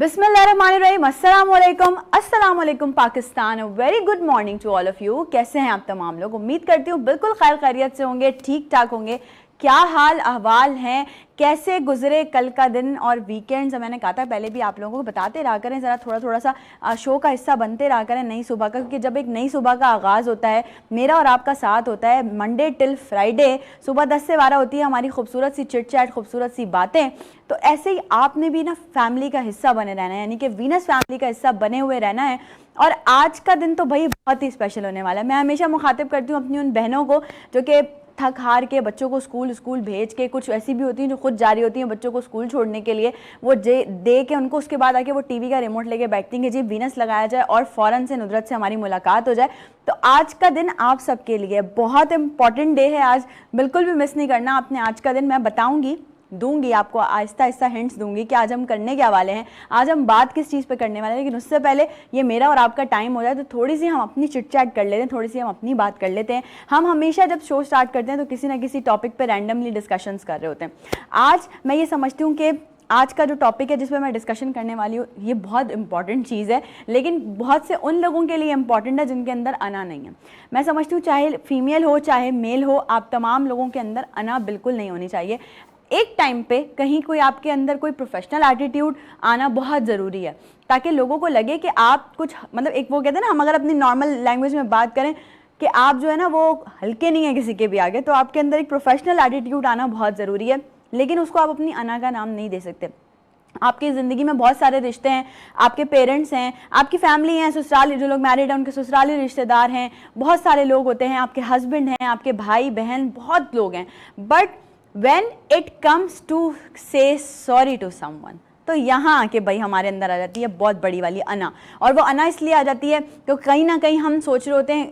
बिस्मिल्लाहिर्रहमानिर्रहीम, अस्सलाम वालेकुम Pakistan. Very good morning to all of you. कैसे हैं आप तमाम लोग? उम्मीद करती हूँ बिल्कुल खैर खैरियत से होंगे, ठीक ठाक होंगे। क्या हाल अहवाल हैं, कैसे गुजरे कल का दिन और वीकेंड्स? मैंने कहा था पहले भी आप लोगों को बताते रहा करें, ज़रा थोड़ा थोड़ा सा शो का हिस्सा बनते रहा करें नई सुबह का, क्योंकि जब एक नई सुबह का आगाज़ होता है, मेरा और आपका साथ होता है मंडे टिल फ्राइडे, सुबह 10 से 12 होती है हमारी खूबसूरत सी चिट चैट, खूबसूरत सी बातें। तो ऐसे ही आपने भी ना फैमिली का हिस्सा बने रहना है, यानी कि वीनस फैमिली का हिस्सा बने हुए रहना है। और आज का दिन तो भाई बहुत ही स्पेशल होने वाला है। मैं हमेशा मुखातिब करती हूँ अपनी उन बहनों को जो कि थक हार के बच्चों को स्कूल भेज के, कुछ ऐसी भी होती हैं जो खुद जा रही होती हैं बच्चों को स्कूल छोड़ने के लिए, वो दे के उनको उसके बाद आके वो टीवी का रिमोट लेके बैठती हैं कि जी वीनस लगाया जाए और फ़ौरन से नुसरत से हमारी मुलाकात हो जाए। तो आज का दिन आप सबके लिए बहुत इंपॉर्टेंट डे है। आज बिल्कुल भी मिस नहीं करना आपने आज का दिन। मैं बताऊँगी, दूंगी आपको आहिस्ता आहिस्ता हिंट्स दूंगी कि आज हम करने क्या वाले हैं, आज हम बात किस चीज़ पे करने वाले हैं। लेकिन उससे पहले ये मेरा और आपका टाइम हो जाए तो थोड़ी सी हम अपनी चिट चैट कर लेते हैं, थोड़ी सी हम अपनी बात कर लेते हैं। हम हमेशा जब शो स्टार्ट करते हैं तो किसी ना किसी टॉपिक पे रैंडमली डिस्कशंस कर रहे होते हैं। आज मैं ये समझती हूँ कि आज का जो टॉपिक है जिस पर मैं डिस्कशन करने वाली हूँ ये बहुत इंपॉर्टेंट चीज़ है, लेकिन बहुत से उन लोगों के लिए इंपॉर्टेंट है जिनके अंदर अना नहीं है। मैं समझती हूँ चाहे फीमेल हो चाहे मेल हो, आप तमाम लोगों के अंदर अना बिल्कुल नहीं होनी चाहिए। एक टाइम पे कहीं कोई आपके अंदर कोई प्रोफेशनल एटीट्यूड आना बहुत ज़रूरी है, ताकि लोगों को लगे कि आप कुछ, मतलब एक वो कहते हैं ना, हम अगर अपनी नॉर्मल लैंग्वेज में बात करें कि आप जो है ना वो हल्के नहीं है किसी के भी आगे, तो आपके अंदर एक प्रोफेशनल एटीट्यूड आना बहुत ज़रूरी है। लेकिन उसको आप अपनी अना का नाम नहीं दे सकते। आपकी ज़िंदगी में बहुत सारे रिश्ते हैं, आपके पेरेंट्स हैं, आपकी फैमिली हैं, ससुराल, जो लोग मैरिड हैं उनके ससुराली रिश्तेदार हैं, बहुत सारे लोग होते हैं, आपके हस्बैंड हैं, आपके भाई बहन, बहुत लोग हैं। But when it comes to say sorry to someone, तो यहाँ आके भाई हमारे अंदर आ जाती है बहुत बड़ी वाली अना। और वो अना इसलिए आ जाती है क्योंकि कहीं ना कहीं हम सोच रहे होते हैं,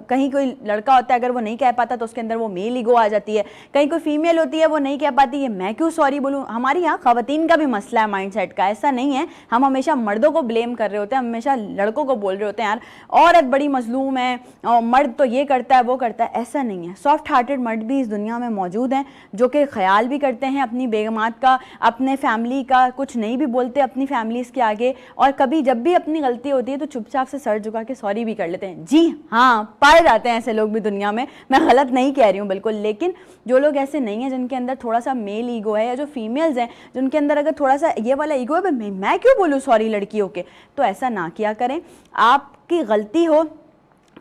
कहीं कोई लड़का होता है अगर वो नहीं कह पाता तो उसके अंदर वो मेल ईगो आ जाती है, कहीं कोई फीमेल होती है वो नहीं कह पाती है मैं क्यों सॉरी बोलूँ। हमारी यहाँ ख़वातीन का भी मसला है माइंडसेट का, ऐसा नहीं है हम हमेशा मर्दों को ब्लेम कर रहे होते हैं, हमेशा लड़कों को बोल रहे होते हैं यार औरत बड़ी मजलूम है और मर्द तो ये करता है वो करता है। ऐसा नहीं है, सॉफ्ट हार्टेड मर्द भी इस दुनिया में मौजूद हैं जो कि ख्याल भी करते हैं अपनी बेगमात का, अपने फैमिली का, कुछ नहीं भी बोलते अपनी फैमिलीज़ के आगे, और कभी जब भी अपनी गलती होती है तो चुपचाप से सर झुका के सॉरी भी कर लेते हैं। जी हाँ, पाए जाते हैं ऐसे लोग भी दुनिया में, मैं गलत नहीं कह रही हूँ बिल्कुल। लेकिन जो लोग ऐसे नहीं हैं, जिनके अंदर थोड़ा सा मेल ईगो है, या जो फीमेल्स हैं जिनके अंदर अगर थोड़ा सा ये वाला ईगो है मैं क्यों बोलूँ सॉरी लड़कियों के, तो ऐसा ना किया करें। आपकी गलती हो,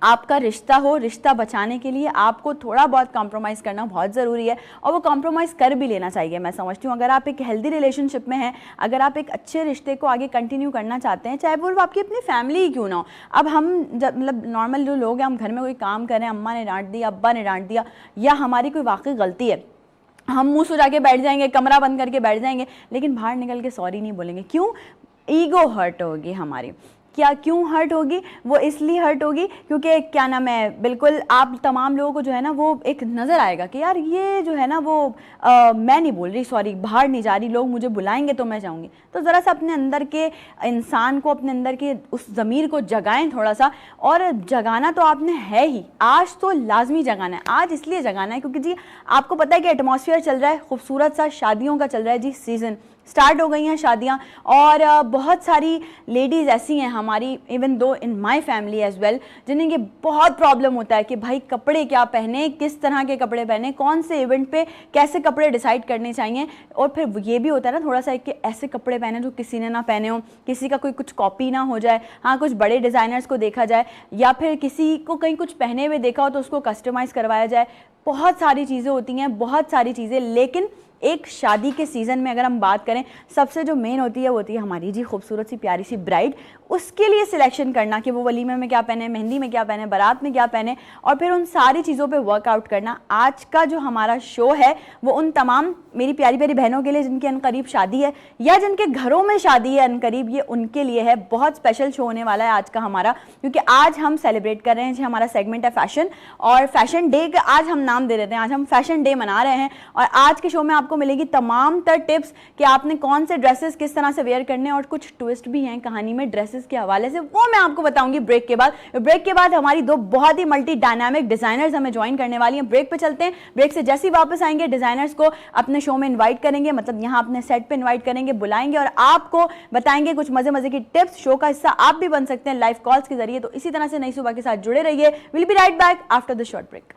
आपका रिश्ता हो, रिश्ता बचाने के लिए आपको थोड़ा बहुत कॉम्प्रोमाइज़ करना बहुत ज़रूरी है, और वो कॉम्प्रोमाइज़ कर भी लेना चाहिए। मैं समझती हूँ अगर आप एक हेल्दी रिलेशनशिप में हैं, अगर आप एक अच्छे रिश्ते को आगे कंटिन्यू करना चाहते हैं, चाहे वो आपकी अपनी फैमिली ही क्यों ना हो। अब हम मतलब नॉर्मल जो लोग हैं, हम घर में कोई काम करें, अम्मा ने डांट दिया, अब्बा ने डांट दिया, या हमारी कोई वाकई गलती है, हम मुँह सुजा के बैठ जाएंगे, कमरा बंद करके बैठ जाएंगे, लेकिन बाहर निकल के सॉरी नहीं बोलेंगे। क्यों? ईगो हर्ट होगी हमारी। क्या क्यों हर्ट होगी? वो इसलिए हर्ट होगी क्योंकि क्या नाम है, बिल्कुल आप तमाम लोगों को जो है ना वो एक नज़र आएगा कि यार ये जो है ना वो मैं नहीं बोल रही सॉरी, बाहर नहीं जा रही, लोग मुझे बुलाएंगे तो मैं जाऊंगी। तो ज़रा सा अपने अंदर के इंसान को, अपने अंदर के उस ज़मीर को जगाएं थोड़ा सा, और जगाना तो आपने है ही, आज तो लाजमी जगाना है। आज इसलिए जगाना है क्योंकि जी आपको पता है कि एटमॉस्फेयर चल रहा है खूबसूरत सा, शादियों का चल रहा है जी, सीज़न स्टार्ट हो गई हैं शादियाँ, और बहुत सारी लेडीज़ ऐसी हैं हमारी, इवन दो in my family as well, जिन्हें ये बहुत प्रॉब्लम होता है कि भाई कपड़े क्या पहने, किस तरह के कपड़े पहने, कौन से इवेंट पे कैसे कपड़े डिसाइड करने चाहिए। और फिर ये भी होता है ना थोड़ा सा कि ऐसे कपड़े पहने जो किसी ने ना पहने हो, किसी का कोई कुछ कॉपी ना हो जाए। हाँ, कुछ बड़े डिज़ाइनर्स को देखा जाए, या फिर किसी को कहीं कुछ पहने हुए देखा हो तो उसको कस्टमाइज़ करवाया जाए। बहुत सारी चीज़ें होती हैं, बहुत सारी चीज़ें। लेकिन एक शादी के सीज़न में अगर हम बात करें, सबसे जो मेन होती है वो होती है हमारी जी खूबसूरत सी प्यारी सी ब्राइड। उसके लिए सिलेक्शन करना कि वो वलीमे में क्या पहने, मेहंदी में क्या पहने, बारात में क्या पहने, और फिर उन सारी चीज़ों पे वर्कआउट करना। आज का जो हमारा शो है वो उन तमाम मेरी प्यारी प्यारी बहनों के लिए जिनके अनकरीब शादी है, या जिनके घरों में शादी है अनकरीब, ये उनके लिए है। बहुत स्पेशल शो होने वाला है आज का हमारा, क्योंकि आज हम सेलिब्रेट कर रहे हैं जी, हमारा सेगमेंट है फैशन, और फैशन डे का आज हम नाम दे देते हैं, आज हम फैशन डे मना रहे हैं। और आज के शो में आप आपको मिलेगी तमाम तर टिप्स कि आपने कौन से ड्रेसेस किस तरह से वेयर करने हैं, और कुछ ट्विस्ट भी हैं कहानी में ड्रेसेस के हवाले से, वो मैं आपको बताऊंगी ब्रेक के बाद। ब्रेक के बाद हमारी दो बहुत ही मल्टी डायनामिक डिजाइनर्स हमें ज्वाइन करने वाली हैं। ब्रेक पे चलते हैं, ब्रेक से जैसे ही वापस आएंगे डिजाइनर्स को अपने शो में इन्वाइट करेंगे, मतलब यहाँ अपने सेट पे इन्वाइट करेंगे, बुलाएंगे और आपको बताएंगे कुछ मजे मजे की टिप्स। शो का हिस्सा आप भी बन सकते हैं लाइव कॉल्स के जरिए। तो इसी तरह से नई सुबह के साथ जुड़े रहिए। Will be right back after the short break.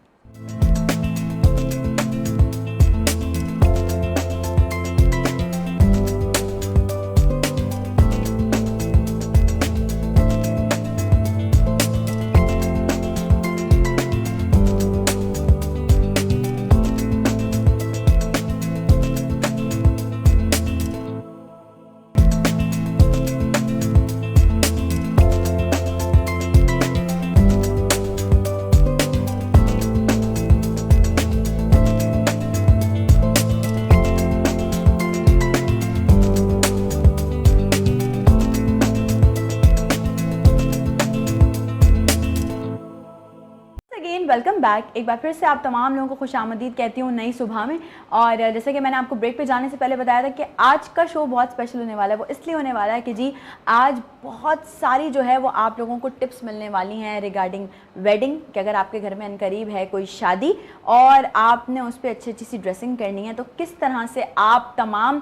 Welcome back. एक बार फिर से आप तमाम लोगों को खुशामदीद कहती हूँ नई सुबह में। और जैसे कि मैंने आपको ब्रेक पे जाने से पहले बताया था कि आज का शो बहुत स्पेशल होने वाला है। वो इसलिए होने वाला है कि जी आज बहुत सारी जो है वो आप लोगों को टिप्स मिलने वाली हैं रिगार्डिंग वेडिंग, कि अगर आपके घर में अनकरीब है कोई शादी और आपने उस पर अच्छी अच्छी सी ड्रेसिंग करनी है तो किस तरह से आप तमाम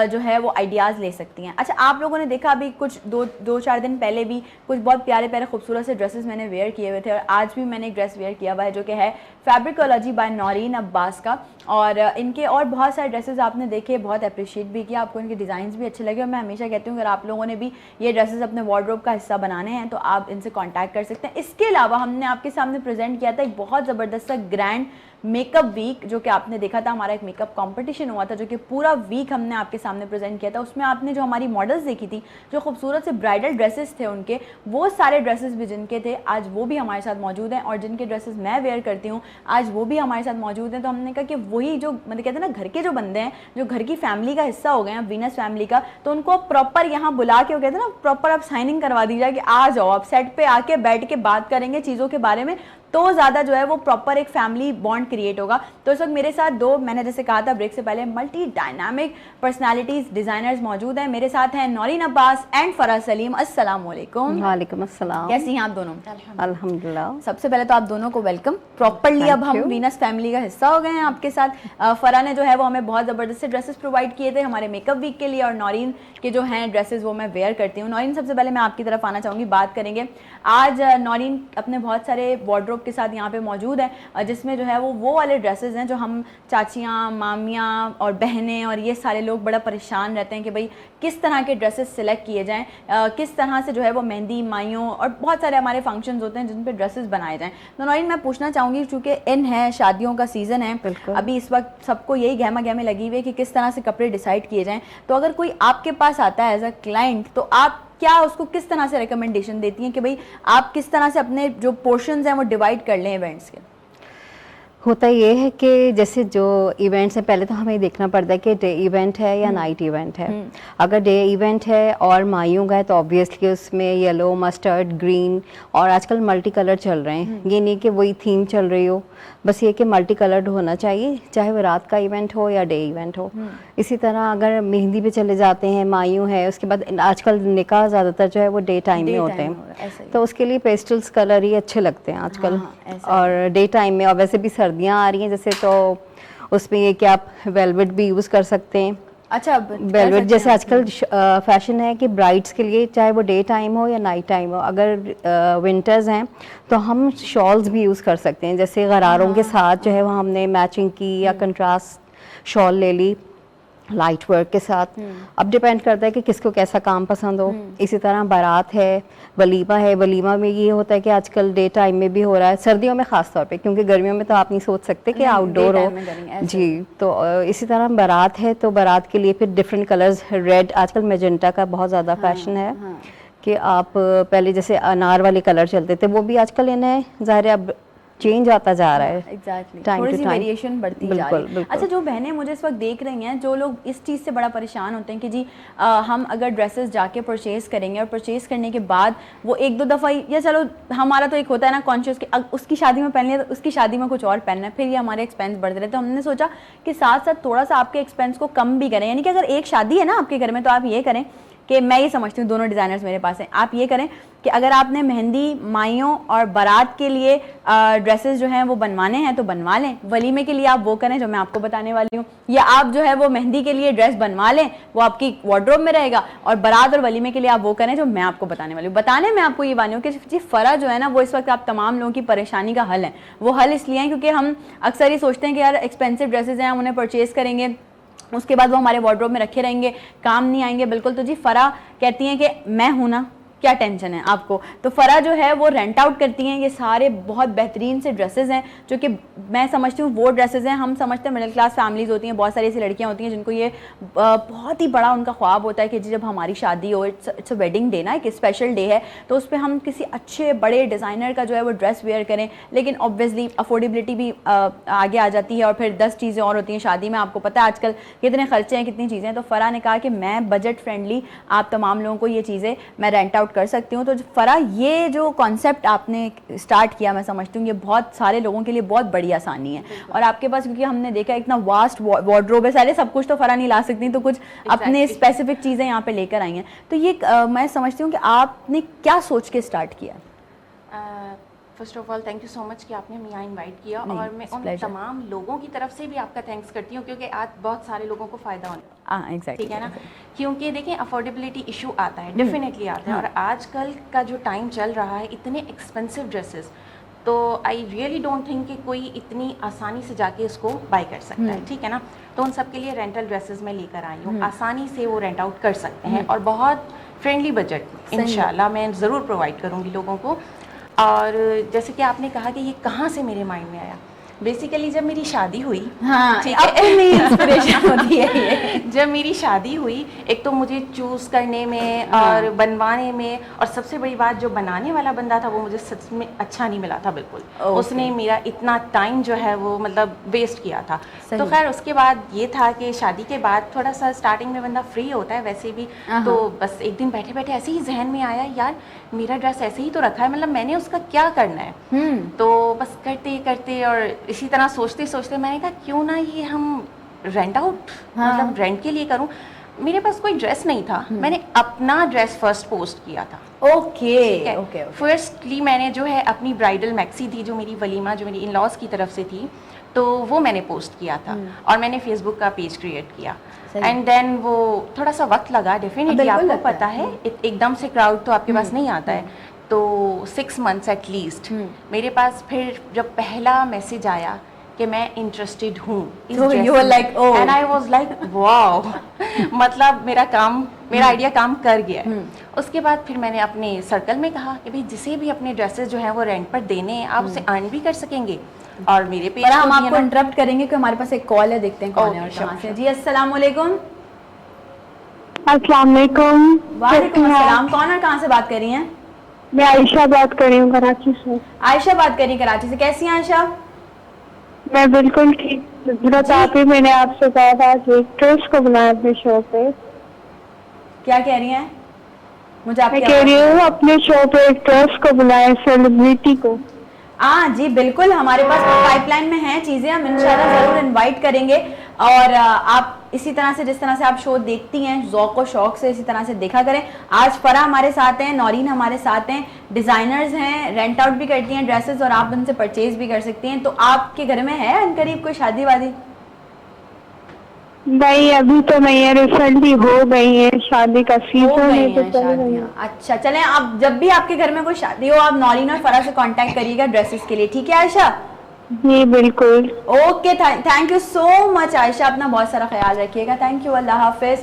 जो है वो आइडियाज़ ले सकती हैं। अच्छा, आप लोगों ने देखा अभी कुछ दो चार दिन पहले भी कुछ बहुत प्यारे प्यारे खूबसूरत से ड्रेसेस मैंने वेयर किए हुए थे, और आज भी मैंने एक ड्रेस वेयर किया हुआ है जो कि है फैब्रिकोलॉजी बाय नौरीन अब्बास का। और इनके और बहुत सारे ड्रेसेस आपने देखे, बहुत अप्रिशिएट भी किया, आपको इनके डिज़ाइंस भी अच्छे लगे। और मैं हमेशा कहती हूँ अगर आप लोगों ने भी ये ड्रेसेस अपने वार्डरोब का हिस्सा बनाने हैं तो आप इनसे कांटेक्ट कर सकते हैं। इसके अलावा हमने आपके सामने प्रेजेंट किया था एक बहुत ज़बरदस्त सा ग्रैंड मेकअप वीक, जो कि आपने देखा था, हमारा एक मेकअप कंपटीशन हुआ था जो कि पूरा वीक हमने आपके सामने प्रेजेंट किया था। उसमें आपने जो हमारी मॉडल्स देखी थी, जो खूबसूरत से ब्राइडल ड्रेसेस थे उनके, वो सारे ड्रेसेस भी जिनके थे आज वो भी हमारे साथ मौजूद हैं, और जिनके ड्रेसेस मैं वेयर करती हूँ आज वो भी हमारे साथ मौजूद हैं। तो हमने कहा कि वही जो मतलब कहते हैं ना घर के जो बंदे हैं, जो घर की फैमिली का हिस्सा हो गए हैं, वीनस फैमिली का, तो उनको प्रॉपर यहाँ बुला के, वो कहते हैं ना प्रॉपर आप साइनिंग करवा दी जाए कि आ जाओ आप सेट पे आके बैठ के बात करेंगे चीज़ों के बारे में, तो ज़्यादा जो है वो प्रॉपर एक फैमिली बॉन्ड क्रिएट होगा। तो इस वक्त मेरे साथ दो, मैंने जैसे कहा था ब्रेक से पहले, मल्टी डायनामिक पर्सनालिटीज़ डिज़ाइनर्स मौजूद हैं। मेरे साथ हैं नौरीन अब्बास एंड फराह सलीम। अस्सलाम वालेकुम। वालेकुम अस्सलाम। कैसी हैं आप दोनों? अल्हम्दुलिल्लाह। सबसे पहले तो आप दोनों को वेलकम प्रॉपरली। अब हम वीनस फैमिली का हिस्सा हो गए हैं आपके साथ। फराह ने जो है वो हमें बहुत ज़बरदस्त से ड्रेसेस प्रोवाइड किए थे हमारे मेकअप वीक के लिए, और नौरीन के जो हैं ड्रेसेस वो मैं वेयर करती हूँ। नौरीन, सबसे पहले मैं आपकी तरफ आना चाहूँगी, बात करेंगे आज नौरीन अपने बहुत सारे वार्डरोब के साथ यहाँ पे मौजूद है, जिसमें जो है वो वाले ड्रेसेस हैं जो हम चाचियाँ, मामियाँ और बहनें और ये सारे लोग बड़ा परेशान रहते हैं कि भाई किस तरह के ड्रेसेस सिलेक्ट किए जाएं, किस तरह से जो है वो मेहंदी, माइयों और बहुत सारे हमारे फंक्शंस होते हैं जिन पे ड्रेसेस बनाए जाएं। तो नौरीन, मैं पूछना चाहूँगी, चूँकि इन है शादियों का सीज़न है, अभी इस वक्त सबको यही गहमा गहमे लगी हुई है कि किस तरह से कपड़े डिसाइड किए जाएँ, तो अगर कोई आपके पास आता है एज अ क्लाइंट तो आप क्या उसको किस तरह से रिकमेंडेशन देती हैं कि भाई आप किस तरह से अपने जो पोर्शंस हैं वो डिवाइड कर लें इवेंट्स के? होता ये है कि जैसे जो इवेंट्स हैं, पहले तो हमें देखना पड़ता है कि डे इवेंट है या नाइट इवेंट है। अगर डे इवेंट है और माइयों का है तो ऑब्वियसली उसमें येलो, मस्टर्ड, ग्रीन और आजकल मल्टी कलर चल रहे हैं। ये नहीं कि वही थीम चल रही हो, बस ये कि मल्टी कलर्ड होना चाहिए, चाहे वो रात का इवेंट हो या डे इवेंट हो। इसी तरह अगर मेहंदी पे चले जाते हैं, माइयों है, उसके बाद आजकल निकाह ज़्यादातर जो है वो डे टाइम में होते हैं, तो उसके लिए पेस्टल्स कलर ही अच्छे लगते हैं आजकल। और डे टाइम में, और वैसे भी सर्दियाँ आ रही हैं जैसे, तो उसमें ये कि आप वेलवेट भी यूज़ कर सकते हैं। अच्छा, वेलवेट जैसे आजकल फैशन है कि ब्राइड्स के लिए चाहे वो डे टाइम हो या नाइट टाइम हो, अगर विंटर्स हैं तो हम शॉल्स भी यूज़ कर सकते हैं। जैसे गरारों के साथ जो है वो हमने मैचिंग की या कंट्रास्ट शॉल ले ली लाइट वर्क के साथ। अब डिपेंड करता है कि किसको कैसा काम पसंद हो। इसी तरह बारात है, वलीमा है, वलीमा में ये होता है कि आजकल डे टाइम में भी हो रहा है, सर्दियों में ख़ास तौर पे, क्योंकि गर्मियों में तो आप नहीं सोच सकते कि आउटडोर हो जी। तो इसी तरह बारात है तो बारात के लिए फिर डिफरेंट कलर्स, रेड, आजकल मेजेंटा का बहुत ज़्यादा फैशन है कि आप पहले जैसे अनार वाले कलर चलते थे वो भी आजकल इन्हें ज़ाहिर अब चेंज आता जा रहा है एग्जैक्टली time थोड़ी to सी time। वेरिएशन बढ़ती जा बिल्कुल, रही है। बिल्कुल। अच्छा, जो बहनें मुझे इस वक्त देख रही हैं, जो लोग इस चीज़ से बड़ा परेशान होते हैं कि जी हम अगर ड्रेसेस जाके परचेज़ करेंगे और परचेज़ करने के बाद वो एक दो दफ़ा या चलो हमारा तो एक होता है ना कॉन्शियस कि उसकी शादी में पहन लिया तो उसकी शादी में कुछ और पहनना है, फिर ये हमारे एक्सपेंस बढ़ते रहे। तो हमने सोचा कि साथ साथ थोड़ा सा आपके एक्सपेंस को कम भी करें, यानी कि अगर एक शादी है ना आपके घर में तो आप ये करें कि मैं ये समझती हूँ, दोनों डिज़ाइनर्स मेरे पास हैं, आप ये करें कि अगर आपने मेहंदी, माइयों और बारात के लिए ड्रेसेस जो हैं वो बनवाने हैं तो बनवा लें, वलीमे के लिए आप वो करें जो मैं आपको बताने वाली हूँ, या आप जो है वो मेहंदी के लिए ड्रेस बनवा लें, वो आपकी वार्डरोब में रहेगा, और बारात और वलीमे के लिए आप वो करें जो मैं आपको बताने वाली हूँ। बताने में आपको ये वाली हूँ कि जी फ़रा जो है ना वो इस वक्त आप तमाम लोगों की परेशानी का हल है। वो हल इसलिए है क्योंकि हम अक्सर ये सोचते हैं कि यार एक्सपेंसिव ड्रेसेस हैं, हम उन्हें परचेज़ करेंगे, उसके बाद वो हमारे वार्डरोब में रखे रहेंगे, काम नहीं आएंगे बिल्कुल। तो जी फ़रा कहती हैं कि मैं हूँ ना, क्या टेंशन है आपको। तो फ़रा जो है वो रेंट आउट करती हैं। ये सारे बहुत बेहतरीन से ड्रेसेस हैं जो कि मैं समझती हूँ वो ड्रेसेस हैं, हम समझते हैं मिडिल क्लास फैमिलीज़ होती हैं, बहुत सारी ऐसी लड़कियाँ होती हैं जिनको ये बहुत ही बड़ा उनका ख्वाब होता है कि जी जब हमारी शादी हो, इट्स अ वेडिंग डे ना, एक स्पेशल डे है, तो उस पर हम किसी अच्छे बड़े डिज़ाइनर का जो है वो ड्रेस वेयर करें। लेकिन ऑब्वियसली अफोर्डेबिलिटी भी आगे आ जाती है और फिर 10 चीज़ें और होती हैं शादी में। आपको पता है आजकल कितने खर्चे हैं, कितनी चीज़ें हैं। तो फ़रा ने कहा कि मैं बजट फ्रेंडली आप तमाम लोगों को ये चीज़ें मैं रेंट आउट कर सकती हूँ। तो फ़रा ये जो कॉन्सेप्ट आपने स्टार्ट किया, मैं समझती हूँ ये बहुत सारे लोगों के लिए बहुत बड़ी आसानी है। और आपके पास क्योंकि हमने देखा इतना वास्ट वार्डरोब है, सारे सब कुछ तो फ़रा नहीं ला सकती, तो कुछ अपने स्पेसिफिक चीज़ें यहाँ पे लेकर आई हैं। तो ये मैं समझती हूँ कि आपने क्या सोच के स्टार्ट किया? First of all thank you so much कि आपने मुझे यहाँ इनवाइट किया, और मैं उन तमाम लोगों की तरफ से भी आपका थैंक्स करती हूँ क्योंकि आज बहुत सारे लोगों को फ़ायदा होने एग्जैक्टली, ठीक है ना। क्योंकि देखिए अफोर्डेबिलिटी इशू आता है, डेफिनेटली आता है, और आजकल का जो टाइम चल रहा है इतने एक्सपेंसिव ड्रेसेस, तो आई रियली डोंट थिंक कि कोई इतनी आसानी से जाके इसको बाय कर सकता है, ठीक है ना। तो उन सब के लिए रेंटल ड्रेसेस मैं लेकर आई हूँ, आसानी से वो रेंट आउट कर सकते हैं और बहुत फ्रेंडली बजट में इंशाल्लाह मैं ज़रूर प्रोवाइड करूँगी लोगों को। और जैसे कि आपने कहा कि ये कहाँ से मेरे माइंड में आया, बेसिकली जब मेरी शादी हुई, हाँ, ठीक है, अपनी इंस्पिरेशन होती है ये। जब मेरी शादी हुई, एक तो मुझे चूज़ करने में और बनवाने में, और सबसे बड़ी बात जो बनाने वाला बंदा था वो मुझे सच में अच्छा नहीं मिला था बिल्कुल। उसने मेरा इतना टाइम जो है वो मतलब वेस्ट किया था। तो खैर उसके बाद ये था कि शादी के बाद थोड़ा सा स्टार्टिंग में बंदा फ्री होता है वैसे भी, तो बस एक दिन बैठे बैठे ऐसे ही जहन में आया यार मेरा ड्रेस ऐसे ही तो रखा है, मतलब मैंने उसका क्या करना है। तो बस करते करते और इसी तरह सोचते सोचते मैंने कहा क्यों ना ये हम रेंट आउट मतलब रेंट के लिए करूं। मेरे पास कोई ड्रेस नहीं था, मैंने अपना ड्रेस फर्स्ट पोस्ट किया था। Okay okay. फर्स्टली मैंने जो है अपनी ब्राइडल मैक्सी थी जो मेरी वलीमा जो मेरी इन लॉज की तरफ से थी, तो वो मैंने पोस्ट किया था और मैंने फेसबुक का पेज क्रिएट किया। एंड देन वो थोड़ा सा वक्त लगा, डेफिनेटली आपको पता है एकदम से क्राउड तो आपके पास नहीं आता है, तो 6 months एट लीस्ट मेरे पास फिर जब पहला मैसेज आया कि मैं इंटरेस्टेड हूँ, and I was like wow, मतलब मेरा आइडिया काम कर गया है। उसके बाद फिर मैंने अपने सर्कल में कहा कि भाई जिसे भी अपने ड्रेसेस जो हैं वो रेंट पर देने हैं आप उसे अर्न भी कर सकेंगे। और मेरे पेज हम आपको इंटरप्ट करेंगे कि हमारे पास एक कॉल है, देखते हैं कौन है और कहाँ से। जी अस्सलाम वालेकुम। अस्सलाम वालेकुम। वालेकुम अस्सलाम। कौन और कहाँ से बात कर रही हैं? मैं आयशा बात कर रही हूँ कराची से। आयशा बात कर रही कराची से। कैसी हैं आयशा? मैं बिल्कुल ठीक। बताती मैंने आपसे कहा था कि ड्रेस को बनाया अपने शो पे। क्या कह रही हैं? मुझे आप मैं कह रही हूँ अपने शो पे एक ड्रेस को बुलाए सेलिब्रिटी को। हाँ जी बिल्कुल, हमारे पास पाइपलाइन में हैं चीज़ें, हम इंशाल्लाह ज़रूर इनवाइट करेंगे। और आप इसी तरह से जिस तरह से आप शो देखती हैं ज़ौक़ और शौक़ से इसी तरह से देखा करें। आज फ़रा हमारे साथ हैं, नौरीन हमारे साथ हैं, डिज़ाइनर्स हैं, रेंट आउट भी करती हैं ड्रेसेस और आप उनसे परचेज़ भी कर सकती हैं। तो आपके घर में है अनकरीब कोई शादी वादी? नहीं अभी तो नहीं है, रिसेंटली हो गई है, शादी का सीजन है तो चल रही है। अच्छा चलें, आप जब भी आपके घर में कोई शादी हो आप नौरीन और फ़रा से कांटेक्ट करिएगा ड्रेसेस के लिए, ठीक है आयशा? जी बिल्कुल। Okay, thank you so much Ayesha, अपना बहुत सारा ख्याल रखिएगा। थैंक यू, अल्लाह हाफिज़।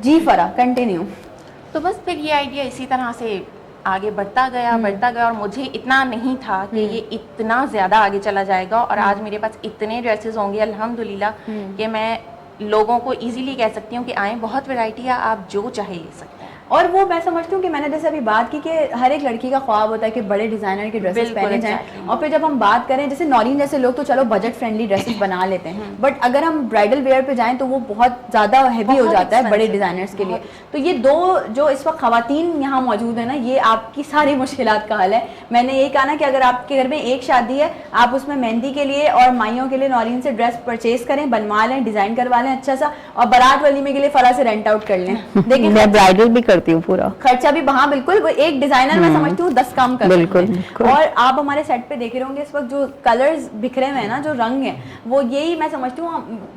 जी फ़रा कंटिन्यू। तो बस फिर ये आइडिया इसी तरह से आगे बढ़ता गया और मुझे इतना नहीं था कि ये इतना ज़्यादा आगे चला जाएगा और आज मेरे पास इतने ड्रेसेस होंगे अल्हम्दुलिल्लाह कि मैं लोगों को इजीली कह सकती हूँ कि आएँ, बहुत वैरायटी है, आप जो चाहे ले सकते हैं। और वो मैं समझती हूँ कि मैंने जैसे अभी बात की कि हर एक लड़की का ख्वाब होता है कि बड़े डिजाइनर के ड्रेसेस बिल्कुल, पहने जाएं, और फिर जब हम बात करें जैसे नौरीन जैसे लोग तो चलो बजट फ्रेंडली ड्रेसेस बना लेते हैं, बट अगर हम ब्राइडल वेयर पे जाएं तो वो बहुत ज़्यादा हैवी हो बहुत जाता है बड़े expensive, डिज़ाइनर्स के लिए। तो ये दो जो इस वक्त ख़वातीन यहाँ मौजूद है ना, ये आपकी सारी मुश्किलात का हल है। मैंने ये कहा ना कि अगर आपके घर में एक शादी है, आप उसमें मेहंदी के लिए और माइयों के लिए नौरीन से ड्रेस परचेज करें, बनवा लें, डिज़ाइन करवा लें अच्छा सा, और बारात वलीमे के लिए फरा से रेंट आउट कर लें। देखिए मैं ब्राइडल भी करती हूँ पूरा खर्चा भी, हाँ बिल्कुल, वो एक डिजाइनर मैं समझती हूँ 10 काम कर बिल्कुल, सकते हैं। बिल्कुल। और आप हमारे सेट पे देख रहे होंगे इस वक्त जो कलर्स बिखरे हुए हैं ना, जो रंग है, वो यही मैं समझती हूँ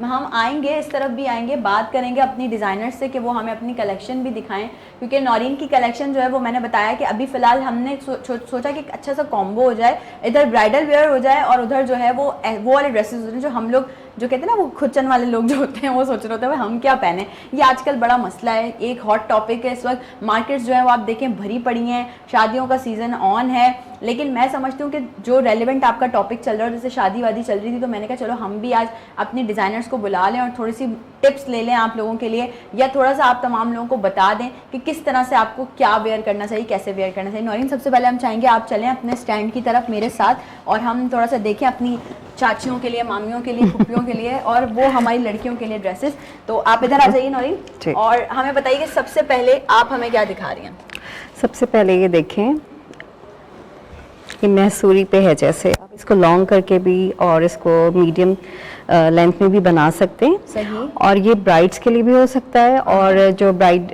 हम आएंगे, इस तरफ भी आएंगे, बात करेंगे अपनी डिजाइनर से कि वो हमें अपनी कलेक्शन भी दिखाएं, क्योंकि नौरीन की कलेक्शन जो है वो मैंने बताया कि अभी फिलहाल हमने सोचा कि अच्छा सा कॉम्बो हो जाए, इधर ब्राइडल वेयर हो जाए और उधर जो है वो वाले ड्रेसेस हो जाए जो हम लोग जो कहते हैं ना वो खुदचन वाले लोग जो होते हैं वो सोच रहे होते हैं हम क्या पहने। ये आजकल बड़ा मसला है, एक हॉट टॉपिक है इस वक्त। मार्केट्स जो है वो आप देखें भरी पड़ी हैं, शादियों का सीज़न ऑन है, लेकिन मैं समझती हूँ कि जो रेलिवेंट आपका टॉपिक चल रहा है, जैसे शादी वादी चल रही थी, तो मैंने कहा चलो हम भी आज अपनी डिज़ाइनर्स को बुला लें और थोड़ी सी टिप्स ले लें आप लोगों के लिए, या थोड़ा सा आप तमाम लोगों को बता दें कि किस तरह से आपको क्या वेयर करना चाहिए, कैसे वेयर करना चाहिए। नौरीन, सबसे पहले हम चाहेंगे आप चलें अपने स्टैंड की तरफ मेरे साथ और हम थोड़ा सा देखें अपनी चाचियों के लिए, मामियों के लिए, फुप्पियों के लिए और वो हमारी लड़कियों के लिए ड्रेसेस। तो आप इधर आ जाइए नौरीन और हमें बताइए कि सबसे पहले आप हमें क्या दिखा रही हैं। सबसे पहले ये देखें, ये मैसूरी पे है, जैसे आप इसको लॉन्ग करके भी और इसको मीडियम लेंथ में भी बना सकते हैं। सही। और ये ब्राइड्स के लिए भी हो सकता है और जो ब्राइड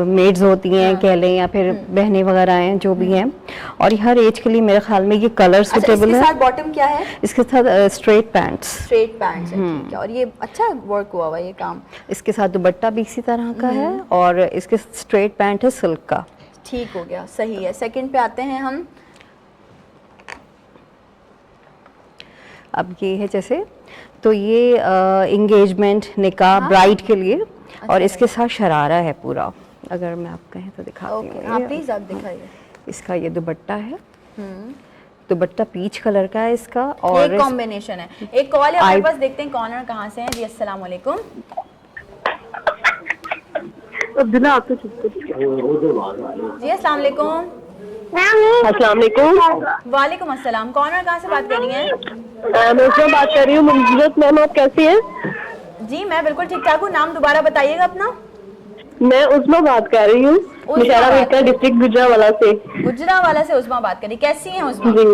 मेड्स होती हैं कह लें या फिर बहनें वगैरह हैं जो भी हैं, और हर एज के लिए मेरे ख्याल में ये कलर सूटेबल इसके है। साथ बॉटम क्या है? इसके साथ स्ट्रेट पैंट्स है, ठीक है। और ये अच्छा वर्क हुआ हुआ ये काम। इसके साथ दुपट्टा भी इसी तरह का है और इसके स्ट्रेट पैंट है सिल्क का। ठीक हो गया, सही है। सेकंड पे आते हैं हम। अब ये है जैसे, तो ये इंगेजमेंट निकाह ब्राइड के लिए और इसके साथ शरारा है पूरा। अगर मैं आप कहें तो दिखाती हूँ। हाँ प्लीज आप दिखाइए। इसका ये दुपट्टा है, दुपट्टा पीच कलर का है इसका, और एक कॉम्बिनेशन है। एक कॉल है हमारे पास, देखते हैं कौन और कहाँ से हैं। जी अस्सलाम वालेकुम। जी अस्सलाम वालेकुम। अस्सलाम वालेकुम। वालेकुम अस्सलाम। कौन और कहाँ से बात कर रही हैं? मैं उसमें बात कर रही हूँ। मंजूरत मैम, आप कैसी हैं? जी मैं बिल्कुल ठीक ठाक हूँ। नाम दोबारा बताइएगा अपना। मैं उसमें बात कर रही हूँ, डिस्ट्रिक्ट गुजरावाला से। गुजरावाला से उस्मा बात करी। कैसी हैं उस्मा? जी,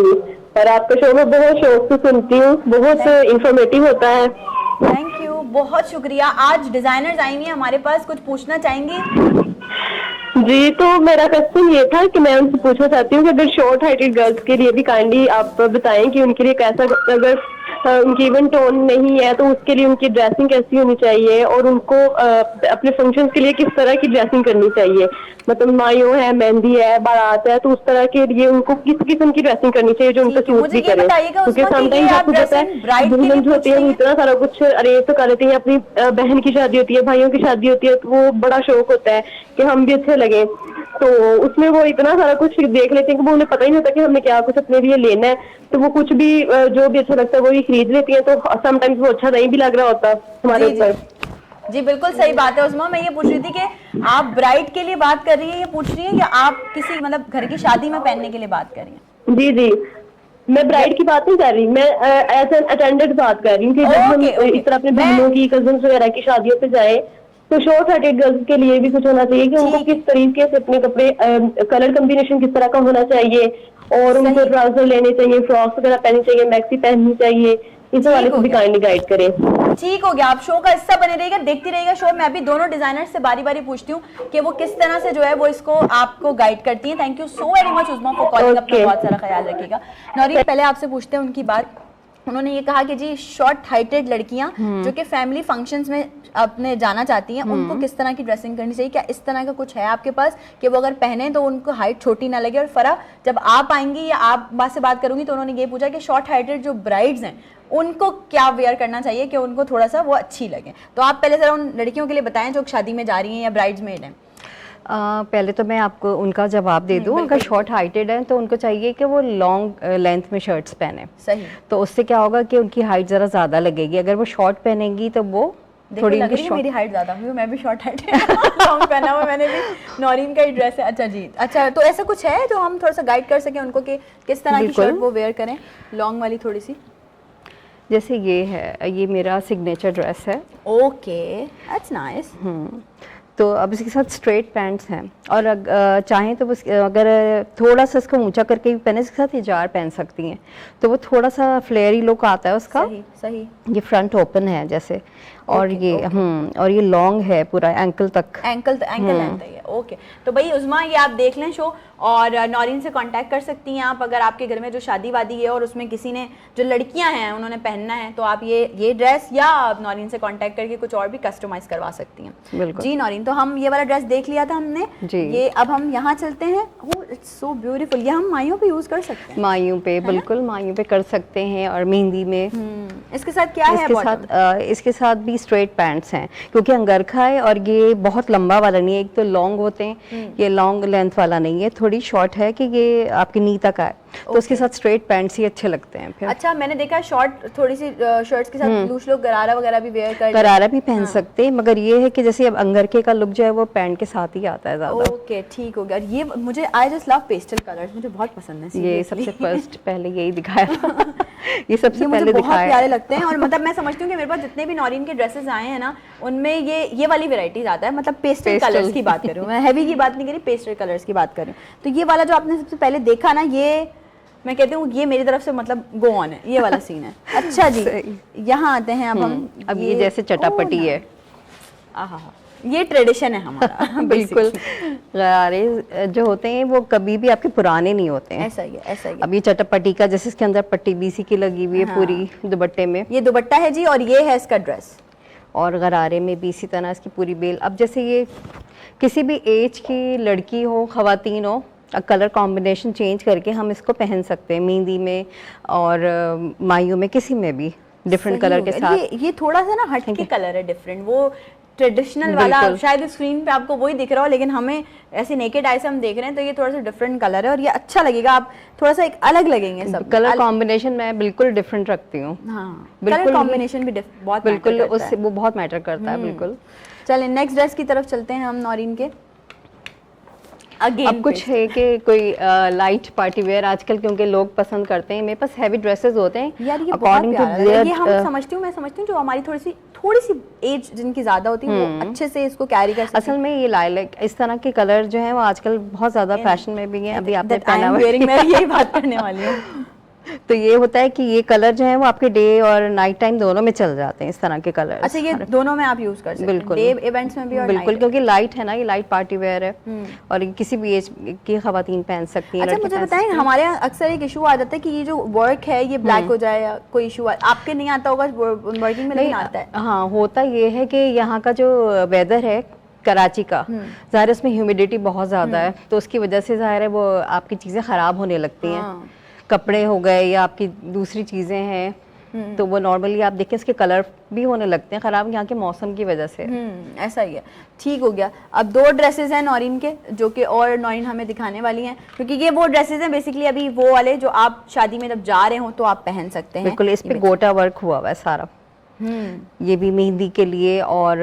और आपका शो में बहुत शौक से सुनती हूँ, बहुत इंफॉर्मेटिव होता है। थैंक यू, बहुत शुक्रिया। आज डिजाइनर्स आई हुई हैं हमारे पास, कुछ पूछना चाहेंगी? जी, तो मेरा क्वेश्चन ये था कि मैं उनसे पूछना चाहती हूँ कि अगर शॉर्ट हाइटेड गर्ल्स के लिए भी काइंडली आप बताएं कि उनके लिए कैसा, अगर उनकी इवन टोन नहीं है तो उसके लिए उनकी ड्रेसिंग कैसी होनी चाहिए और उनको अपने फंक्शंस के लिए किस तरह की ड्रेसिंग करनी चाहिए। मतलब मायो है, मेहंदी है, बारात है, तो उस तरह के लिए उनको किस किस्म की ड्रेसिंग करनी चाहिए जो उनको सूट भी करे। क्योंकि समटाइम्स आपको पता है दुल्हन जो होती है वो इतना सारा कुछ अरेंज तो कर लेती है, अपनी बहन की शादी होती है, भाइयों की शादी होती है, तो वो बड़ा शौक होता है कि हम भी अच्छे लगे, तो उसमें वो इतना सारा कुछ देख लेते हैं कि वो उन्हें पता ही नहीं होता कि हमें क्या कुछ अपने लिए लेना है, तो वो कुछ भी जो भी अच्छा लगता है वो ही खरीद लेती है, तो समटाइम्स वो अच्छा नहीं भी लग रहा होता हमारे ऊपर। जी बिल्कुल सही बात है उस्मा। मैं ये पूछ रही थी कि आप ब्राइड के लिए बात कर रही हैं, ये पूछ रही हैं, या आप किसी मतलब घर की शादी में पहनने के लिए बात कर रही हैं? जी जी, मैं ब्राइड की बात नहीं कर रही, मैं एज एन अटेंडेंट बात कर रही हूँ कि जब हम इस तरह अपने बहनों की, कजन्स वगैरह की शादियों पे जाए तो शॉर्ट हाइटेड गर्ल्स के लिए भी कुछ होना चाहिए कि उनको किस तरीके से अपने कपड़े, कलर कॉम्बिनेशन किस तरह का होना चाहिए, और उनको ट्राउजर लेने चाहिए, फ्रॉक्स वगैरह पहननी चाहिए, मैक्सी पहननी चाहिए, इस वाले को भी काइंडली गाइड करें। ठीक हो गया, आप शो का हिस्सा बने रहिएगा, देखती रहिएगा शो। मैं भी दोनों डिजाइनर से बारी बारी पूछती हूँ कि वो किस तरह से जो है वो इसको आपको गाइड करती हैं। Thank you so very much Uzma for calling. अपना बहुत सारा ख्याल रखिएगा। नौरीन, पहले आपसे पूछते हैं उनकी बात। उन्होंने ये कहा कि जी शॉर्ट हाइटेड लड़कियां जो कि फैमिली फंक्शंस में अपने जाना चाहती हैं, उनको किस तरह की ड्रेसिंग करनी चाहिए? क्या इस तरह का कुछ है आपके पास कि वो अगर पहने तो उनको हाइट छोटी ना लगे? और फरा, जब आप आएंगी या आप बात से बात करूंगी तो उन्होंने ये पूछा कि शॉर्ट हाइटेड जो ब्राइड्स हैं उनको क्या वेयर करना चाहिए कि उनको थोड़ा सा वो अच्छी लगे। तो आप पहले जरा उन लड़कियों के लिए बताएं जो शादी में जा रही हैं या ब्राइड्स मेड हैं। पहले तो मैं आपको उनका जवाब दे दूं। अगर शॉर्ट हाइटेड है तो उनको चाहिए कि वो लॉन्ग लेंथ में शर्ट्स पहने। सही। तो उससे क्या होगा कि उनकी हाइट ज़रा ज़्यादा लगेगी। अगर वो शॉर्ट पहनेंगी तो वो देखो थोड़ी लग इनकी रही है short- मेरी हाइट ज्यादा हुई, मैं भी शॉर्ट हाइट है लॉन्ग पहना हुआ मैंने भी। नौरीन का ही ड्रेस है। अच्छा जी, अच्छा तो ऐसा कुछ है जो हम थोड़ा सा गाइड कर सकें उनको कि किस तरह की बिल्कुल। शर्ट वो वेयर करें, लॉन्ग वाली थोड़ी सी? जैसे ये है, ये मेरा सिग्नेचर ड्रेस है। Okay, that's nice. तो अब इसके साथ स्ट्रेट पैंट्स हैं, और चाहें तो बस अगर थोड़ा सा इसको ऊंचा करके भी पहने, इसके साथ हिजार पहन सकती हैं, तो वो थोड़ा सा फ्लेयरी लुक आता है उसका। सही सही। ये फ्रंट ओपन है जैसे, और Okay, ये और ये लॉन्ग है पूरा एंकल तक। एंकल लेंथ है ये। ओके, तो भाई उज़मा ये आप देख लें शो, और नौरीन से कांटेक्ट कर सकती हैं आप अगर आपके घर में जो शादी वादी है और उसमें किसी ने, जो लड़कियां हैं उन्होंने पहनना है, तो आप ये ड्रेस या आप नौरीन से कांटेक्ट करके कुछ और भी कस्टमाइज करवा सकती हैं। बिल्कुल जी नौरीन, तो हम ये वाला ड्रेस देख लिया था हमने जी। ये अब हम यहाँ चलते हैं। ओह इट्स सो ब्यूटीफुल, ये हम माइयों पे यूज कर सकते हैं। मायूं पे, बिल्कुल मायूं पे कर सकते हैं, और मेहंदी में। इसके साथ क्या है? इसके साथ इसके साथ भी स्ट्रेट पैंट्स हैं, क्योंकि अंगरखा है और ये बहुत लंबा वाला नहीं है। एक तो लॉन्ग होते हैं, ये लॉन्ग लेंथ वाला नहीं है, थोड़ी शॉर्ट है कि ये आपकी नी तक आए, तो उसके साथ स्ट्रेट पैंट्स ही अच्छे लगते हैं। फिर अच्छा, मैंने देखा शॉर्ट थोड़ी सी शर्ट्स के साथ लूज लोग गरारा वगैरह भी वेयर कर करारा भी पहन सकते हैं, मगर ये है कि जैसे अब अंगरखे का लुक जो है वो पैंट के साथ ही आता है ज्यादा। ओके ठीक हो गया। ये मुझे I just love pastel colours, मुझे बहुत पसंद है ये seriously। सबसे फर्स्ट पहले यही दिखाया था ये सबसे ये मुझे पहले बहुत दिखाया प्यारे लगते हैं, और मतलब मैं समझती हूँ कि मेरे पास जितने भी नौरीन के ड्रेसेस आए हैं ना, उनमें ये वाली वैरायटी आता है। मतलब पेस्टल Pastel। कलर्स की बात कर रही हूँ मैं, हैवी की बात नहीं कर रही, पेस्टल कलर्स की बात कर रही हूँ। तो ये वाला जो आपने सबसे पहले देखा ना, ये मैं कहती हूँ ये मेरी तरफ से मतलब गो ऑन है, ये वाला सीन है। अच्छा जी, यहाँ आते हैं अब हम। अब ये जैसे चटापटी है, आहा, ये ट्रेडिशन है हमारा बिल्कुल। गरारे जो होते हैं वो कभी भी आपके पुराने नहीं होते हैं। ऐसा ही है, ऐसा ही है। अब ये चटापटी का, जैसे इसके अंदर पट्टी बीसी की लगी हुई है पूरी दुपट्टे में, ये दुपट्टा है जी, और ये है इसका ड्रेस। और गरारे में भी इसी तरह इसकी पूरी बेल। अब जैसे ये किसी भी एज की लड़की हो, खवातीन हो, कलर कॉम्बिनेशन चेंज करके हम इसको पहन सकते हैं, मेहंदी में और माइयों में, किसी में भी डिफरेंट सही कलर हो के गया। साथ। ये थोड़ा सा ना हट के कलर है, डिफरेंट, वो ट्रेडिशनल वाला शायद स्क्रीन पे आपको वही दिख रहा हो, लेकिन हमें ऐसे नेकेड आई से हम देख रहे हैं तो ये थोड़ा सा डिफरेंट कलर है, और ये अच्छा लगेगा, आप थोड़ा सा एक अलग लगेंगे सब। कलर कॉम्बिनेशन मैं बिल्कुल डिफरेंट रखती हूँ। हाँ, बिल्कुल कलर कॉम्बिनेशन भी बहुत बिल्कुल matter करता उससे है। वो बहुत मैटर करता है। बिल्कुल। चलिए नेक्स्ट ड्रेस की तरफ चलते हैं हम नौरीन के। Again अब कुछ है कि कोई लाइट पार्टी वेयर आजकल क्योंकि लोग पसंद करते हैं, मेरे पास हैवी ड्रेसेस होते हैं यार, ये बहुत अकॉर्डिंग प्यारा टू है। ये हम समझती हूँ, मैं समझती हूँ जो हमारी थोड़ी सी एज जिनकी ज्यादा होती है वो अच्छे से इसको कैरी कर सकते असल में ये लाइक इस तरह के कलर जो है वो आजकल बहुत ज्यादा फैशन में भी हैं। अभी आपने हैं। पहना हुआ है। मैं यही बात करने वाली हूँ। तो ये होता है कि ये कलर जो है वो आपके डे और नाइट टाइम दोनों में चल जाते हैं, इस तरह के कलर। अच्छा, ये दोनों में आप यूज कर सकते हैं, बिल्कुल। डे इवेंट्स में भी और बिल्कुल, night क्योंकि लाइट है ना, ये लाइट पार्टी वेयर है और ये किसी भी एज की खवातीन पहन सकती हैं। अच्छा लड़के मुझे पहन बताएं, सकते हैं। हमारे यहाँ अक्सर एक इशू आ जाता है कि ये जो वर्क है ये ब्लैक हो जाए या कोई इशू आपके नहीं आता होगा वर्किंग में, लेकिन आता है। हाँ, होता ये है कि यहाँ का जो वेदर है कराची का, ज़ाहिर है उसमें ह्यूमिडिटी बहुत ज़्यादा है, तो उसकी वजह से ज़ाहिर है वो आपकी चीज़ें ख़राब होने लगती हैं। हाँ। कपड़े हो गए या आपकी दूसरी चीज़ें हैं, तो वो नॉर्मली आप देखें इसके कलर भी होने लगते हैं ख़राब, यहाँ के मौसम की वजह से। ऐसा ही है। ठीक हो गया। अब 2 ड्रेसेस हैं नौरीन के जो कि और नौरीन हमें दिखाने वाली हैं, क्योंकि ये वो ड्रेसेस हैं बेसिकली अभी वो वाले जो आप शादी में जब जा रहे हो तो आप पहन सकते हैं। बिल्कुल, इस पे गोटा वर्क हुआ हुआ है सारा। ये भी मेहंदी के लिए, और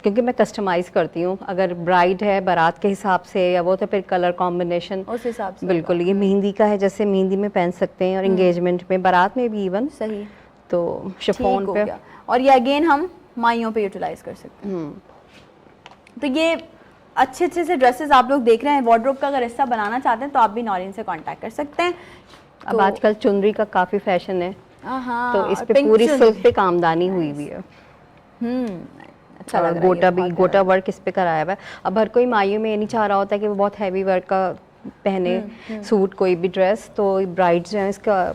क्योंकि मैं कस्टमाइज करती हूँ, अगर ब्राइड है बारात के हिसाब से या वो, तो फिर कलर कॉम्बिनेशन उस हिसाब से। बिल्कुल। ये मेहंदी का है, जैसे मेहंदी में पहन सकते हैं और एंगेजमेंट में, बारात में भी इवन। सही। तो शिफॉन ठीक हो पे। गया। और ये अगेन हम माइयों पे यूटिलाइज कर सकते हैं। तो ये अच्छे से ड्रेसेस आप लोग देख रहे हैं, वार्डरोब का अगर हिस्सा बनाना चाहते हैं तो आप भी नौरीन से कांटेक्ट कर सकते हैं। अब आजकल चुनरी का काफी फैशन है, हाँ, तो इस पे पूरी सिल्क पे कामदानी हुई हुई है। अच्छा लग रहा है, गोटा ये भी, बहुत गोटा वर्क इस पे कराया हुआ है। अब हर कोई माइयों में ये नहीं चाह रहा होता कि वो बहुत हैवी वर्क का पहने सूट, कोई भी ड्रेस, तो ब्राइड्स जो है इसका